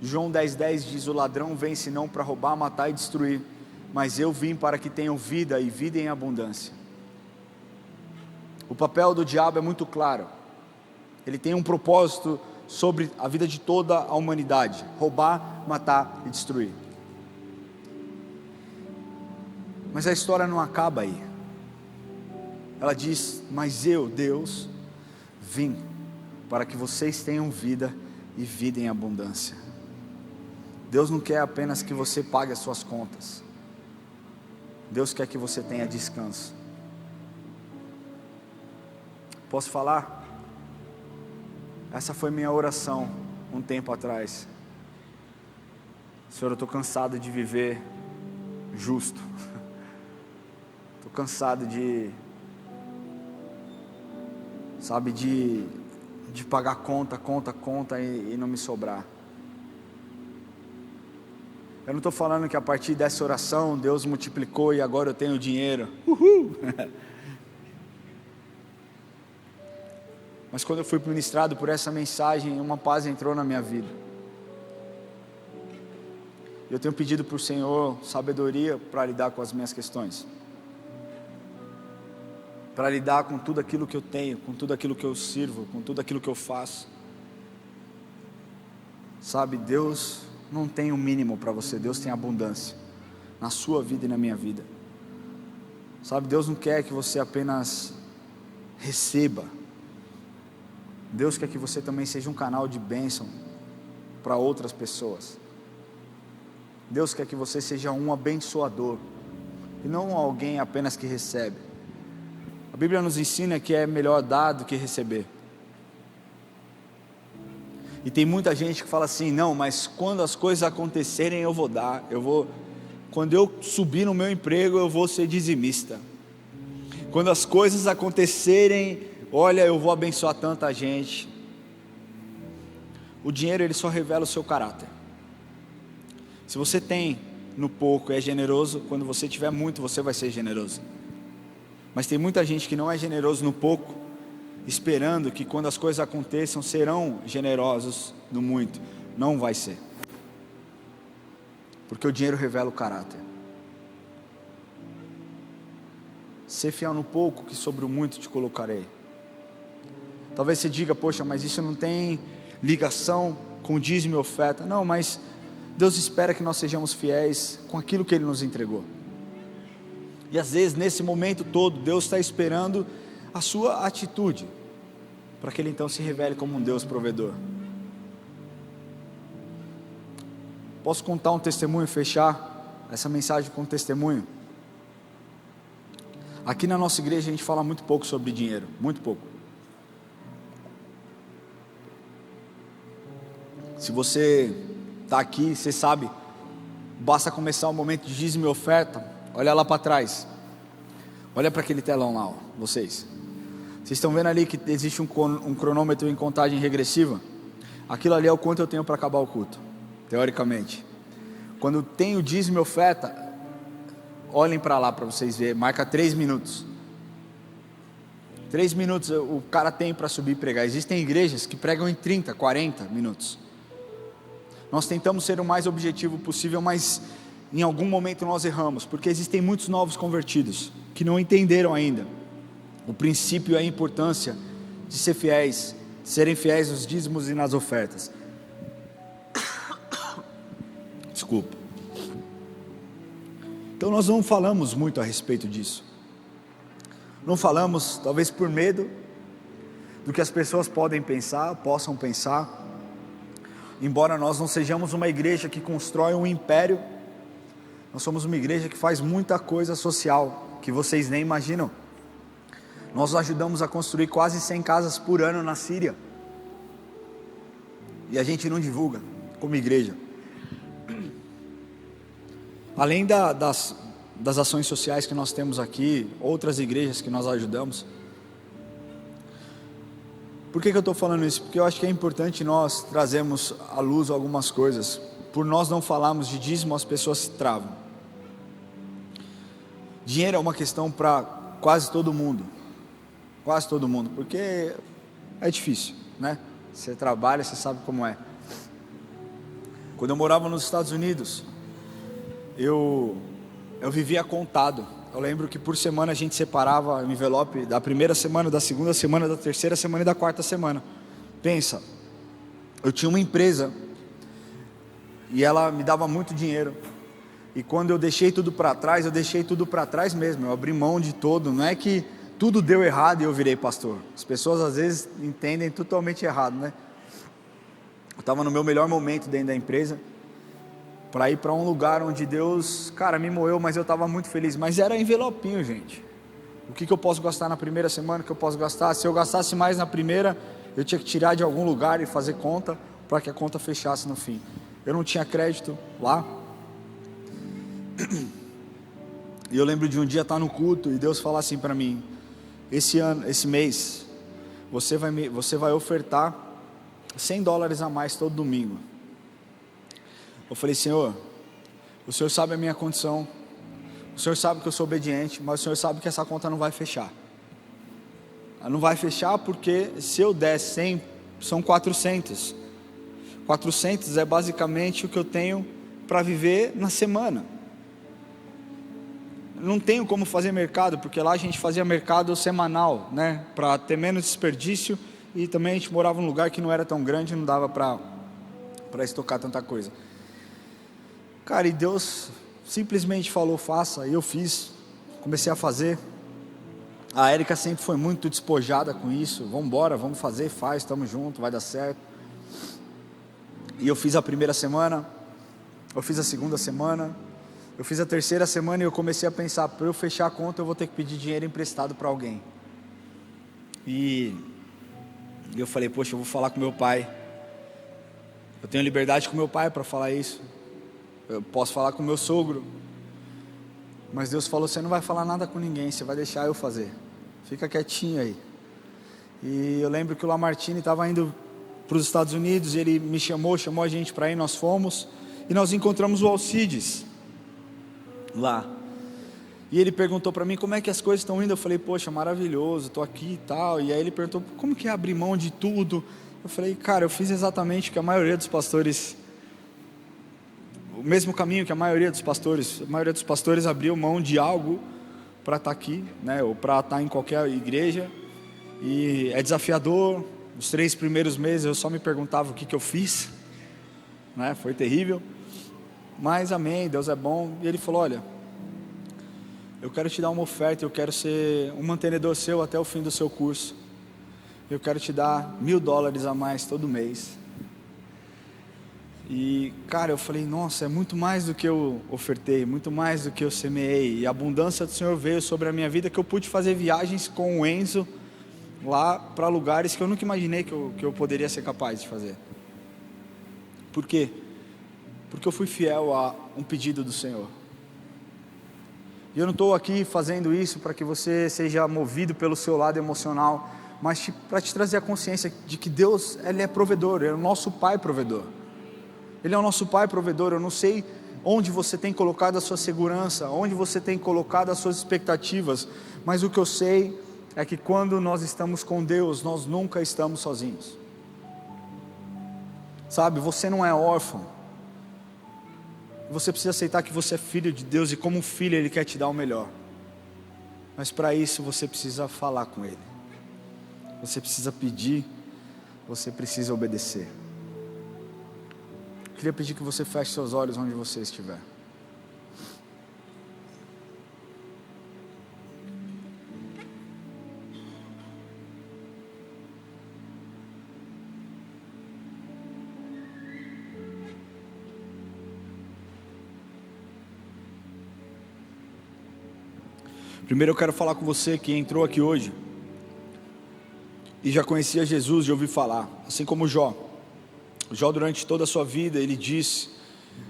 João 10,10 diz: o ladrão vem senão para roubar, matar e destruir, mas eu vim para que tenham vida e vida em abundância. O papel do diabo é muito claro, ele tem um propósito sobre a vida de toda a humanidade: roubar, matar e destruir. Mas a história não acaba aí. Ela diz: mas eu, Deus, vim para que vocês tenham vida e vida em abundância. Deus não quer apenas que você pague as suas contas, Deus quer que você tenha descanso. Posso falar? Essa foi minha oração um tempo atrás. Senhor, eu estou cansado de viver justo, estou cansado de pagar conta e não me sobrar. Eu não estou falando que a partir dessa oração Deus multiplicou e agora eu tenho dinheiro. Uhul! Mas quando eu fui ministrado por essa mensagem, uma paz entrou na minha vida. Eu tenho pedido para o Senhor sabedoria para lidar com as minhas questões, para lidar com tudo aquilo que eu tenho, com tudo aquilo que eu sirvo, com tudo aquilo que eu faço. Sabe, Deus não tem o mínimo para você, Deus tem abundância na sua vida e na minha vida. Sabe, Deus não quer que você apenas receba, Deus quer que você também seja um canal de bênção para outras pessoas. Deus quer que você seja um abençoador e não alguém apenas que recebe. A Bíblia nos ensina que é melhor dar do que receber. E tem muita gente que fala assim: não, mas quando as coisas acontecerem eu vou dar, quando eu subir no meu emprego eu vou ser dizimista, quando as coisas acontecerem, olha, eu vou abençoar tanta gente. O dinheiro, ele só revela o seu caráter. Se você tem no pouco e é generoso, quando você tiver muito, você vai ser generoso. Mas tem muita gente que não é generoso no pouco, esperando que quando as coisas aconteçam, serão generosos no muito. Não vai ser, porque o dinheiro revela o caráter. Ser fiel no pouco, que sobre o muito te colocarei. Talvez você diga: poxa, mas isso não tem ligação com dízimo e oferta. Não, mas Deus espera que nós sejamos fiéis com aquilo que Ele nos entregou. E às vezes nesse momento todo, Deus está esperando a sua atitude, para que Ele então se revele como um Deus provedor. Posso contar um testemunho, fechar essa mensagem com um testemunho? Aqui na nossa igreja a gente fala muito pouco sobre dinheiro, muito pouco. Se você está aqui, você sabe, basta começar o momento de dízimo e oferta, olha lá para trás, olha para aquele telão lá, ó, vocês estão vendo ali que existe um cronômetro em contagem regressiva? Aquilo ali é o quanto eu tenho para acabar o culto, teoricamente. Quando tem o dízimo e oferta, olhem para lá para vocês verem, marca 3 minutos. 3 minutos o cara tem para subir e pregar. Existem igrejas que pregam em 30, 40 minutos. Nós tentamos ser o mais objetivo possível, mas em algum momento nós erramos, porque existem muitos novos convertidos que não entenderam ainda o princípio e a importância de ser fiéis, de serem fiéis nos dízimos e nas ofertas. Desculpa. Então nós não falamos muito a respeito disso. Não falamos, talvez por medo do que as pessoas possam pensar. Embora nós não sejamos uma igreja que constrói um império, Nós somos uma igreja que faz muita coisa social, que vocês nem imaginam. Nós ajudamos a construir quase 100 casas por ano na Síria. E a gente não divulga como igreja. Além das ações sociais que nós temos aqui, outras igrejas que nós ajudamos. Por que eu estou falando isso? Porque eu acho que é importante nós trazermos à luz algumas coisas. Por nós não falarmos de dízimo, as pessoas se travam. Dinheiro é uma questão para quase todo mundo. Quase todo mundo, porque é difícil, né? Você trabalha, você sabe como é. Quando eu morava nos Estados Unidos, eu vivia contado. Eu lembro que por semana a gente separava o envelope da primeira semana, da segunda semana, da terceira semana e da quarta semana. Pensa, eu tinha uma empresa e ela me dava muito dinheiro. E quando eu deixei tudo para trás, eu deixei tudo para trás mesmo. Eu abri mão de todo. Não é que tudo deu errado e eu virei pastor. As pessoas às vezes entendem totalmente errado, né? Eu estava no meu melhor momento dentro da empresa, para ir para um lugar onde Deus, cara, me moeu, mas eu estava muito feliz. Mas era envelopinho, gente. O que eu posso gastar na primeira semana, o que eu posso gastar? Se eu gastasse mais na primeira, eu tinha que tirar de algum lugar e fazer conta, para que a conta fechasse no fim. Eu não tinha crédito lá. E eu lembro de um dia estar no culto e Deus falar assim para mim: esse mês, você vai ofertar $100 a mais todo domingo. Eu falei: Senhor, o Senhor sabe a minha condição, o Senhor sabe que eu sou obediente, mas o Senhor sabe que essa conta não vai fechar. Ela não vai fechar porque se eu der 100, são 400. 400 é basicamente o que eu tenho para viver na semana. Não tenho como fazer mercado, porque lá a gente fazia mercado semanal, né, para ter menos desperdício, e também a gente morava num lugar que não era tão grande, não dava para estocar tanta coisa. Cara, e Deus simplesmente falou: faça, e eu fiz, comecei a fazer. A Érica sempre foi muito despojada com isso: vamos embora, vamos fazer, faz, estamos juntos, vai dar certo. E eu fiz a primeira semana, eu fiz a segunda semana, eu fiz a terceira semana, e eu comecei a pensar: para eu fechar a conta eu vou ter que pedir dinheiro emprestado para alguém. E eu falei: poxa, eu vou falar com meu pai. Eu tenho liberdade com meu pai para falar isso. Eu posso falar com meu sogro. Mas Deus falou: você não vai falar nada com ninguém, você vai deixar eu fazer. Fica quietinho aí. E eu lembro que o Lamartine estava indo para os Estados Unidos, e ele me chamou a gente para ir, nós fomos, e nós encontramos o Alcides lá. E ele perguntou para mim: como é que as coisas estão indo? Eu falei: poxa, maravilhoso, estou aqui e tal. E aí ele perguntou: como que é abrir mão de tudo? Eu falei: cara, eu fiz exatamente o que a maioria dos pastores, o mesmo caminho que a maioria dos pastores abriu mão de algo para estar aqui, né, ou para estar em qualquer igreja. E é desafiador. Os 3 primeiros meses eu só me perguntava o que eu fiz, né? Foi terrível, mas amém, Deus é bom. E ele falou: olha, eu quero te dar uma oferta, eu quero ser um mantenedor seu até o fim do seu curso. Eu quero te dar $1.000 a mais todo mês. E cara, eu falei: nossa, é muito mais do que eu ofertei, muito mais do que eu semeei. E a abundância do Senhor veio sobre a minha vida, que eu pude fazer viagens com o Enzo lá para lugares que eu nunca imaginei que eu poderia ser capaz de fazer. Por quê? Porque eu fui fiel a um pedido do Senhor. E eu não estou aqui fazendo isso para que você seja movido pelo seu lado emocional, mas para te trazer a consciência de que Deus, Ele é provedor, Ele é o nosso Pai provedor. Ele é o nosso Pai provedor. Eu não sei onde você tem colocado a sua segurança, onde você tem colocado as suas expectativas, mas o que eu sei é que quando nós estamos com Deus, nós nunca estamos sozinhos. Sabe, você não é órfão. Você precisa aceitar que você é filho de Deus, e como filho Ele quer te dar o melhor. Mas para isso você precisa falar com Ele. Você precisa pedir, você precisa obedecer. Queria pedir que você feche seus olhos onde você estiver. Primeiro eu quero falar com você que entrou aqui hoje e já conhecia Jesus de ouvir falar, assim como Jó. Jó, durante toda a sua vida, ele disse,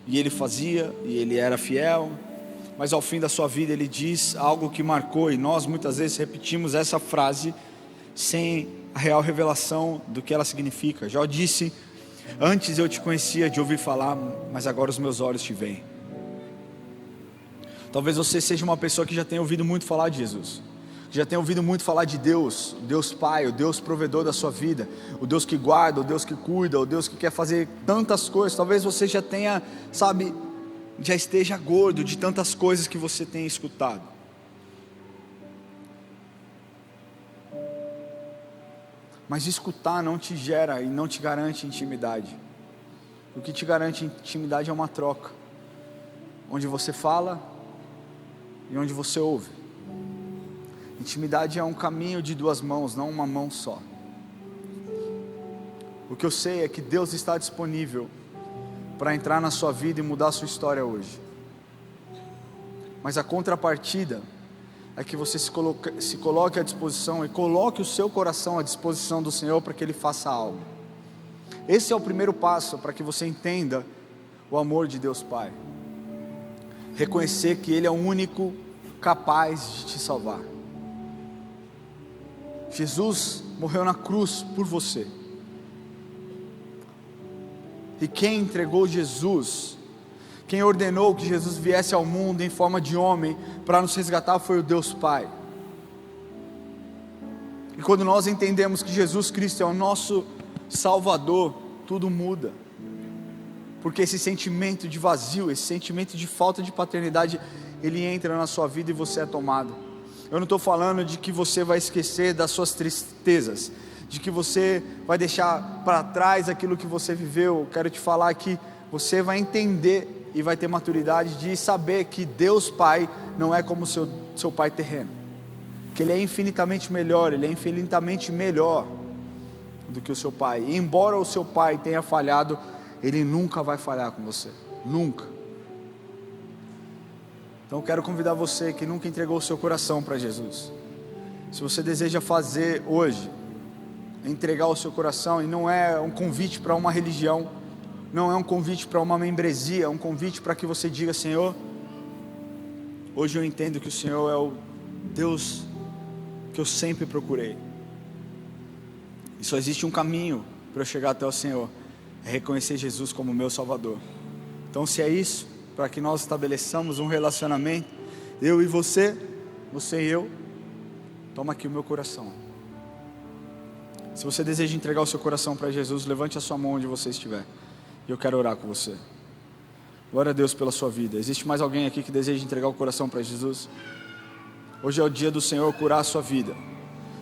e ele fazia, e ele era fiel, mas ao fim da sua vida ele diz algo que marcou, e nós muitas vezes repetimos essa frase sem a real revelação do que ela significa. Jó disse: antes eu te conhecia de ouvir falar, mas agora os meus olhos te veem. Talvez você seja uma pessoa que já tenha ouvido muito falar de Jesus, já tenha ouvido muito falar de Deus, o Deus Pai, o Deus provedor da sua vida, o Deus que guarda, o Deus que cuida, o Deus que quer fazer tantas coisas. Talvez você já tenha, já esteja gordo de tantas coisas que você tem escutado. Mas escutar não te gera e não te garante intimidade. O que te garante intimidade é uma troca, onde você fala e onde você ouve. Intimidade é um caminho de duas mãos, não uma mão só. O que eu sei é que Deus está disponível para entrar na sua vida e mudar a sua história hoje. Mas a contrapartida é que você se coloque à disposição e coloque o seu coração à disposição do Senhor para que Ele faça algo. Esse é o primeiro passo para que você entenda o amor de Deus Pai. Reconhecer que Ele é o único capaz de te salvar. Jesus morreu na cruz por você. E quem entregou Jesus, quem ordenou que Jesus viesse ao mundo em forma de homem para nos resgatar, foi o Deus Pai. E quando nós entendemos que Jesus Cristo é o nosso Salvador, tudo muda. Porque esse sentimento de vazio, esse sentimento de falta de paternidade, ele entra na sua vida e você é tomado. Eu não estou falando de que você vai esquecer das suas tristezas, de que você vai deixar para trás aquilo que você viveu. Eu quero te falar que você vai entender e vai ter maturidade de saber que Deus Pai não é como seu pai terreno, que Ele é infinitamente melhor, Ele é infinitamente melhor do que o seu pai. E embora o seu pai tenha falhado, Ele nunca vai falhar com você, nunca. Então eu quero convidar você que nunca entregou o seu coração para Jesus. Se você deseja fazer hoje, entregar o seu coração, e não é um convite para uma religião, não é um convite para uma membresia, é um convite para que você diga: Senhor, hoje eu entendo que o Senhor é o Deus que eu sempre procurei, e só existe um caminho para eu chegar até o Senhor, é reconhecer Jesus como meu Salvador. Então, se é isso, para que nós estabeleçamos um relacionamento, eu e você e eu, toma aqui o meu coração. Se você deseja entregar o seu coração para Jesus, levante a sua mão onde você estiver, e eu quero orar com você. Glória a Deus pela sua vida. Existe mais alguém aqui que deseja entregar o coração para Jesus? Hoje é o dia do Senhor curar a sua vida.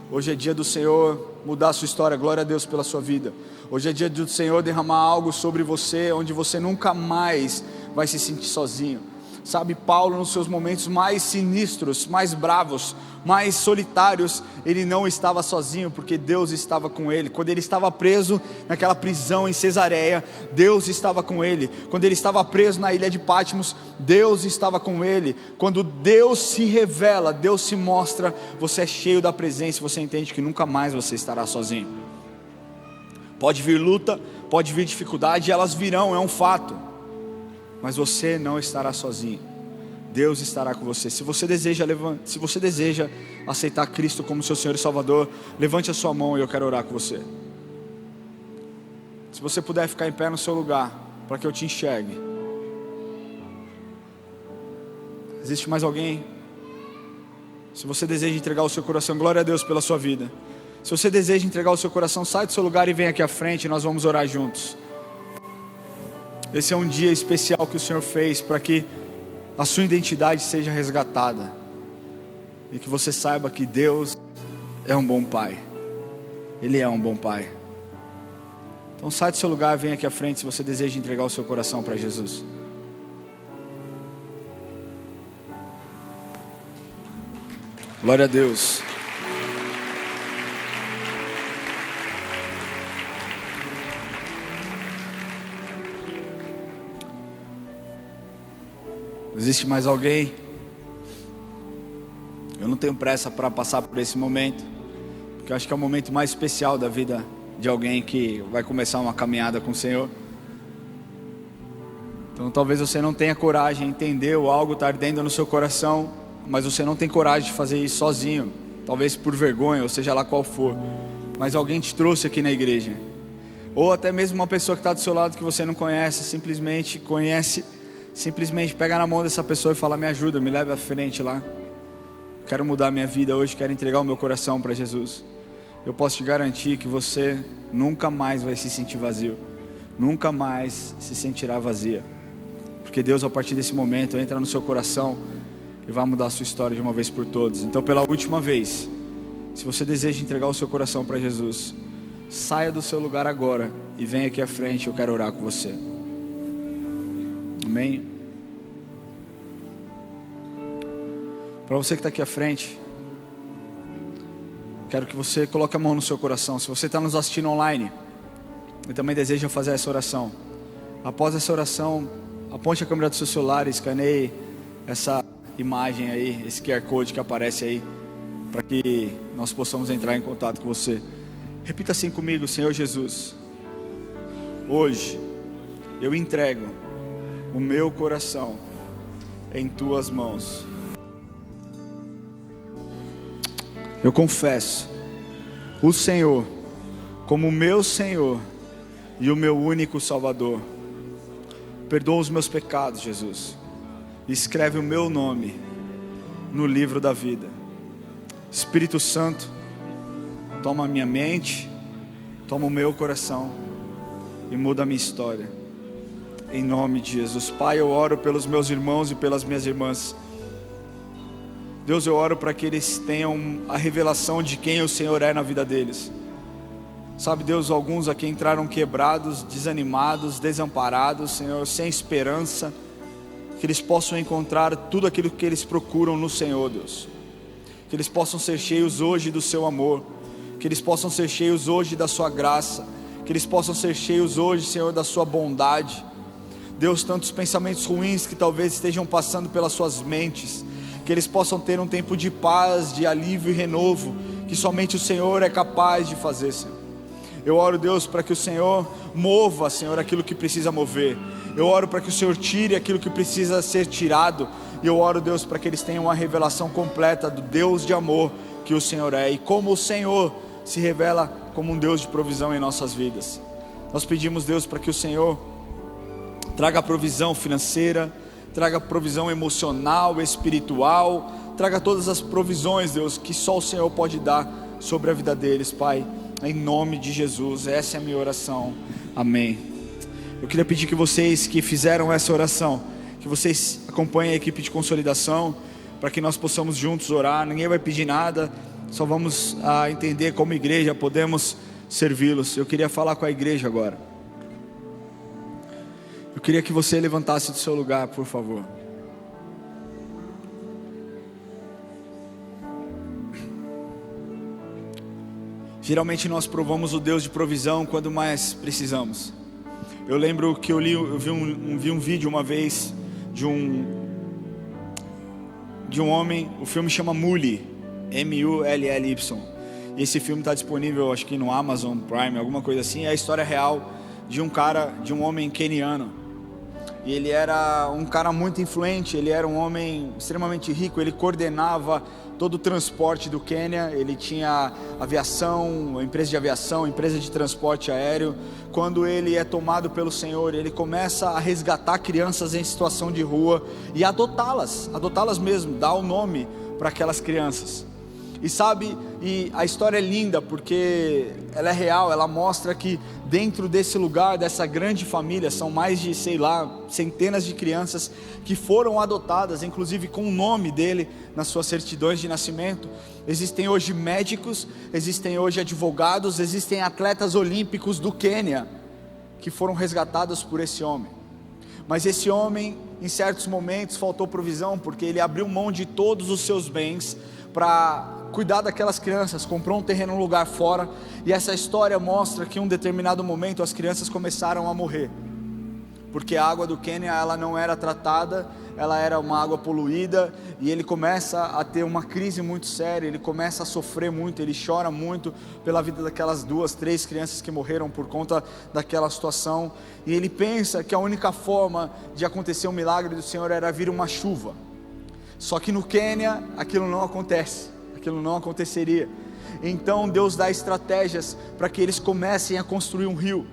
Hoje é dia do Senhor mudar a sua história. Glória a Deus pela sua vida. Hoje é dia do Senhor derramar algo sobre você, onde você nunca mais vai se sentir sozinho. Sabe, Paulo, nos seus momentos mais sinistros, mais bravos, mais solitários, ele não estava sozinho, porque Deus estava com ele. Quando ele estava preso naquela prisão em Cesareia, Deus estava com ele. Quando ele estava preso na ilha de Patmos, Deus estava com ele. Quando Deus se revela, Deus se mostra, você é cheio da presença, você entende que nunca mais você estará sozinho. Pode vir luta, pode vir dificuldade, elas virão, é um fato. Mas você não estará sozinho. Deus estará com você. Se você deseja aceitar Cristo como seu Senhor e Salvador, levante a sua mão e eu quero orar com você. Se você puder ficar em pé no seu lugar, para que eu te enxergue. Existe mais alguém? Se você deseja entregar o seu coração, glória a Deus pela sua vida. Se você deseja entregar o seu coração, sai do seu lugar e vem aqui à frente, nós vamos orar juntos. Esse é um dia especial que o Senhor fez para que a sua identidade seja resgatada e que você saiba que Deus é um bom Pai. Ele é um bom Pai. Então sai do seu lugar e vem aqui à frente se você deseja entregar o seu coração para Jesus. Glória a Deus. Existe mais alguém? Eu não tenho pressa para passar por esse momento, porque eu acho que é o momento mais especial da vida de alguém que vai começar uma caminhada com o Senhor. Então talvez você não tenha coragem, entendeu? Algo está ardendo no seu coração, mas você não tem coragem de fazer isso sozinho, talvez por vergonha, ou seja lá qual for, mas alguém te trouxe aqui na igreja, ou até mesmo uma pessoa que está do seu lado que você não conhece, simplesmente pega na mão dessa pessoa e fala: me ajuda, me leve à frente lá, quero mudar minha vida hoje, quero entregar o meu coração para Jesus. Eu posso te garantir que você nunca mais vai se sentir vazio, nunca mais se sentirá vazia, porque Deus, a partir desse momento, entra no seu coração e vai mudar a sua história de uma vez por todas. Então, pela última vez, se você deseja entregar o seu coração para Jesus, saia do seu lugar agora e venha aqui à frente, eu quero orar com você. Amém? Para você que está aqui à frente, quero que você coloque a mão no seu coração. Se você está nos assistindo online e também deseja fazer essa oração, após essa oração, aponte a câmera do seu celular e escaneie essa imagem aí, esse QR Code que aparece aí, para que nós possamos entrar em contato com você. Repita assim comigo: Senhor Jesus, hoje eu entrego o meu coração em tuas mãos. Eu confesso o Senhor como o meu Senhor e o meu único Salvador. Perdoa os meus pecados, Jesus. Escreve o meu nome no livro da vida. Espírito Santo, toma a minha mente, toma o meu coração e muda a minha história, em nome de Jesus. Pai, eu oro pelos meus irmãos e pelas minhas irmãs. Deus, eu oro para que eles tenham a revelação de quem o Senhor é na vida deles. Sabe, Deus, alguns aqui entraram quebrados, desanimados, desamparados, Senhor, sem esperança. Que eles possam encontrar tudo aquilo que eles procuram no Senhor, Deus. Que eles possam ser cheios hoje do seu amor, que eles possam ser cheios hoje da sua graça, que eles possam ser cheios hoje, Senhor, da sua bondade. Deus, tantos pensamentos ruins que talvez estejam passando pelas suas mentes, que eles possam ter um tempo de paz, de alívio e renovo, que somente o Senhor é capaz de fazer, Senhor. Eu oro, Deus, para que o Senhor mova, Senhor, aquilo que precisa mover. Eu oro para que o Senhor tire aquilo que precisa ser tirado. E eu oro, Deus, para que eles tenham uma revelação completa do Deus de amor que o Senhor é, e como o Senhor se revela como um Deus de provisão em nossas vidas. Nós pedimos, Deus, para que o Senhor traga provisão financeira, traga provisão emocional, espiritual, traga todas as provisões, Deus, que só o Senhor pode dar sobre a vida deles, Pai, em nome de Jesus. Essa é a minha oração, amém. Eu queria pedir que vocês que fizeram essa oração, que vocês acompanhem a equipe de consolidação, para que nós possamos juntos orar. Ninguém vai pedir nada, só vamos entender como igreja podemos servi-los. Eu queria falar com a igreja agora. Eu queria que você levantasse do seu lugar, por favor. Geralmente nós provamos o Deus de provisão quando mais precisamos. Eu lembro que eu vi um vídeo uma vez de um homem. O filme chama Mully, M-U-L-L-Y. E esse filme está disponível, acho que no Amazon Prime, alguma coisa assim. É a história real de um homem queniano. E ele era um cara muito influente, ele era um homem extremamente rico, ele coordenava todo o transporte do Quênia, ele tinha aviação, empresa de aviação, empresa de transporte aéreo. Quando ele é tomado pelo Senhor, ele começa a resgatar crianças em situação de rua e adotá-las mesmo, dar o nome para aquelas crianças. E sabe, e a história é linda porque ela é real, ela mostra que dentro desse lugar, dessa grande família, são mais de, centenas de crianças que foram adotadas, inclusive com o nome dele nas suas certidões de nascimento. Existem hoje médicos, existem hoje advogados, existem atletas olímpicos do Quênia que foram resgatados por esse homem. Mas esse homem, em certos momentos, faltou provisão, porque ele abriu mão de todos os seus bens para cuidar daquelas crianças, comprou um terreno num lugar fora. E essa história mostra que em um determinado momento as crianças começaram a morrer, porque a água do Quênia ela não era tratada, ela era uma água poluída, e ele começa a ter uma crise muito séria, ele começa a sofrer muito, ele chora muito pela vida daquelas 2, 3 crianças que morreram por conta daquela situação, e ele pensa que a única forma de acontecer um milagre do Senhor era vir uma chuva. Só que no Quênia aquilo não acontece, aquilo não aconteceria. Então Deus dá estratégias para que eles comecem a construir um rio,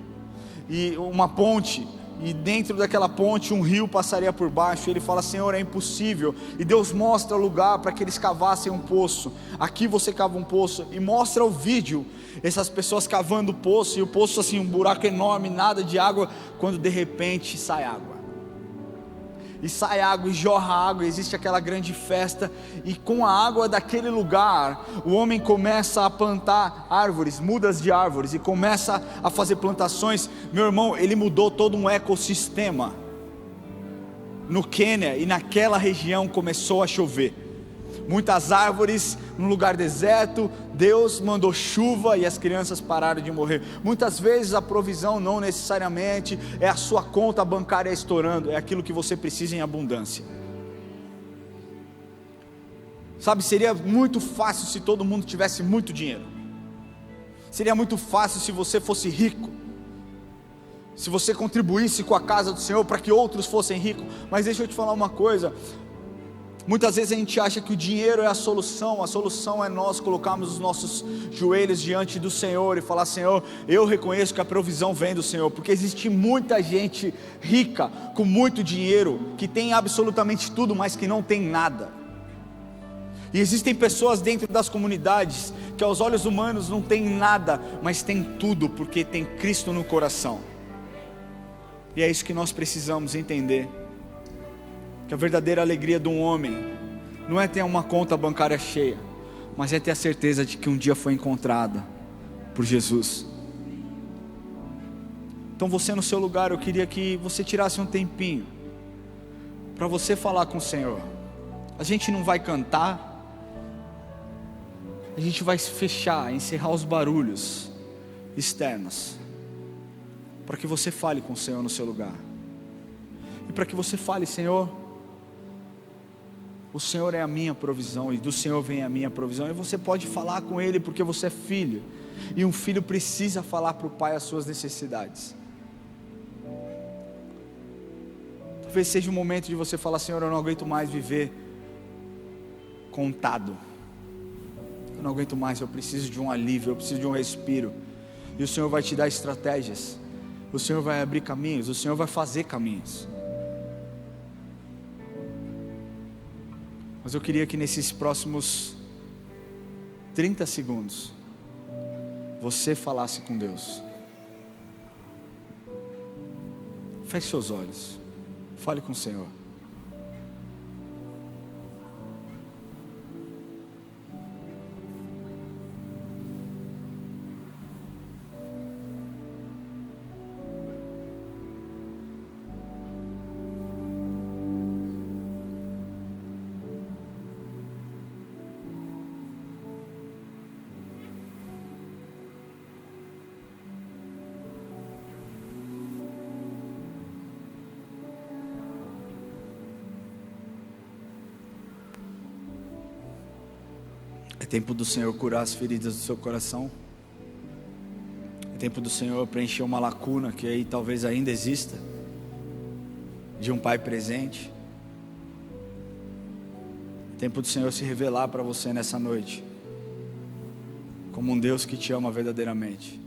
e uma ponte, e dentro daquela ponte um rio passaria por baixo. Ele fala: Senhor, é impossível, e Deus mostra o lugar para que eles cavassem um poço. Aqui você cava um poço, e mostra o vídeo, essas pessoas cavando o poço, e o poço assim, um buraco enorme, nada de água, quando de repente sai água, e sai água, e jorra água, existe aquela grande festa, e com a água daquele lugar, o homem começa a plantar árvores, mudas de árvores, e começa a fazer plantações. Meu irmão, ele mudou todo um ecossistema no Quênia, e naquela região começou a chover, muitas árvores, num lugar deserto, Deus mandou chuva e as crianças pararam de morrer. Muitas vezes a provisão não necessariamente é a sua conta bancária estourando, é aquilo que você precisa em abundância. Sabe, seria muito fácil se todo mundo tivesse muito dinheiro, seria muito fácil se você fosse rico, se você contribuísse com a casa do Senhor para que outros fossem ricos. Mas deixa eu te falar uma coisa, muitas vezes a gente acha que o dinheiro é a solução é nós colocarmos os nossos joelhos diante do Senhor e falar: Senhor, eu reconheço que a provisão vem do Senhor, porque existe muita gente rica, com muito dinheiro, que tem absolutamente tudo, mas que não tem nada. E existem pessoas dentro das comunidades, que aos olhos humanos não tem nada, mas tem tudo, porque tem Cristo no coração. E é isso que nós precisamos entender, que a verdadeira alegria de um homem não é ter uma conta bancária cheia, mas é ter a certeza de que um dia foi encontrada por Jesus. Então você no seu lugar, eu queria que você tirasse um tempinho para você falar com o Senhor. A gente não vai cantar, a gente vai fechar, encerrar os barulhos externos, para que você fale com o Senhor no seu lugar, e para que você fale: Senhor, o Senhor é a minha provisão, e do Senhor vem a minha provisão. E você pode falar com Ele, porque você é filho, e um filho precisa falar para o pai as suas necessidades. Talvez seja o momento de você falar: Senhor, eu não aguento mais viver contado, eu não aguento mais, eu preciso de um alívio, eu preciso de um respiro. E o Senhor vai te dar estratégias, o Senhor vai abrir caminhos, o Senhor vai fazer caminhos. Mas eu queria que nesses próximos 30 segundos você falasse com Deus. Feche seus olhos, fale com o Senhor. É tempo do Senhor curar as feridas do seu coração. É tempo do Senhor preencher uma lacuna que aí talvez ainda exista, de um pai presente. É tempo do Senhor se revelar para você nessa noite, como um Deus que te ama verdadeiramente.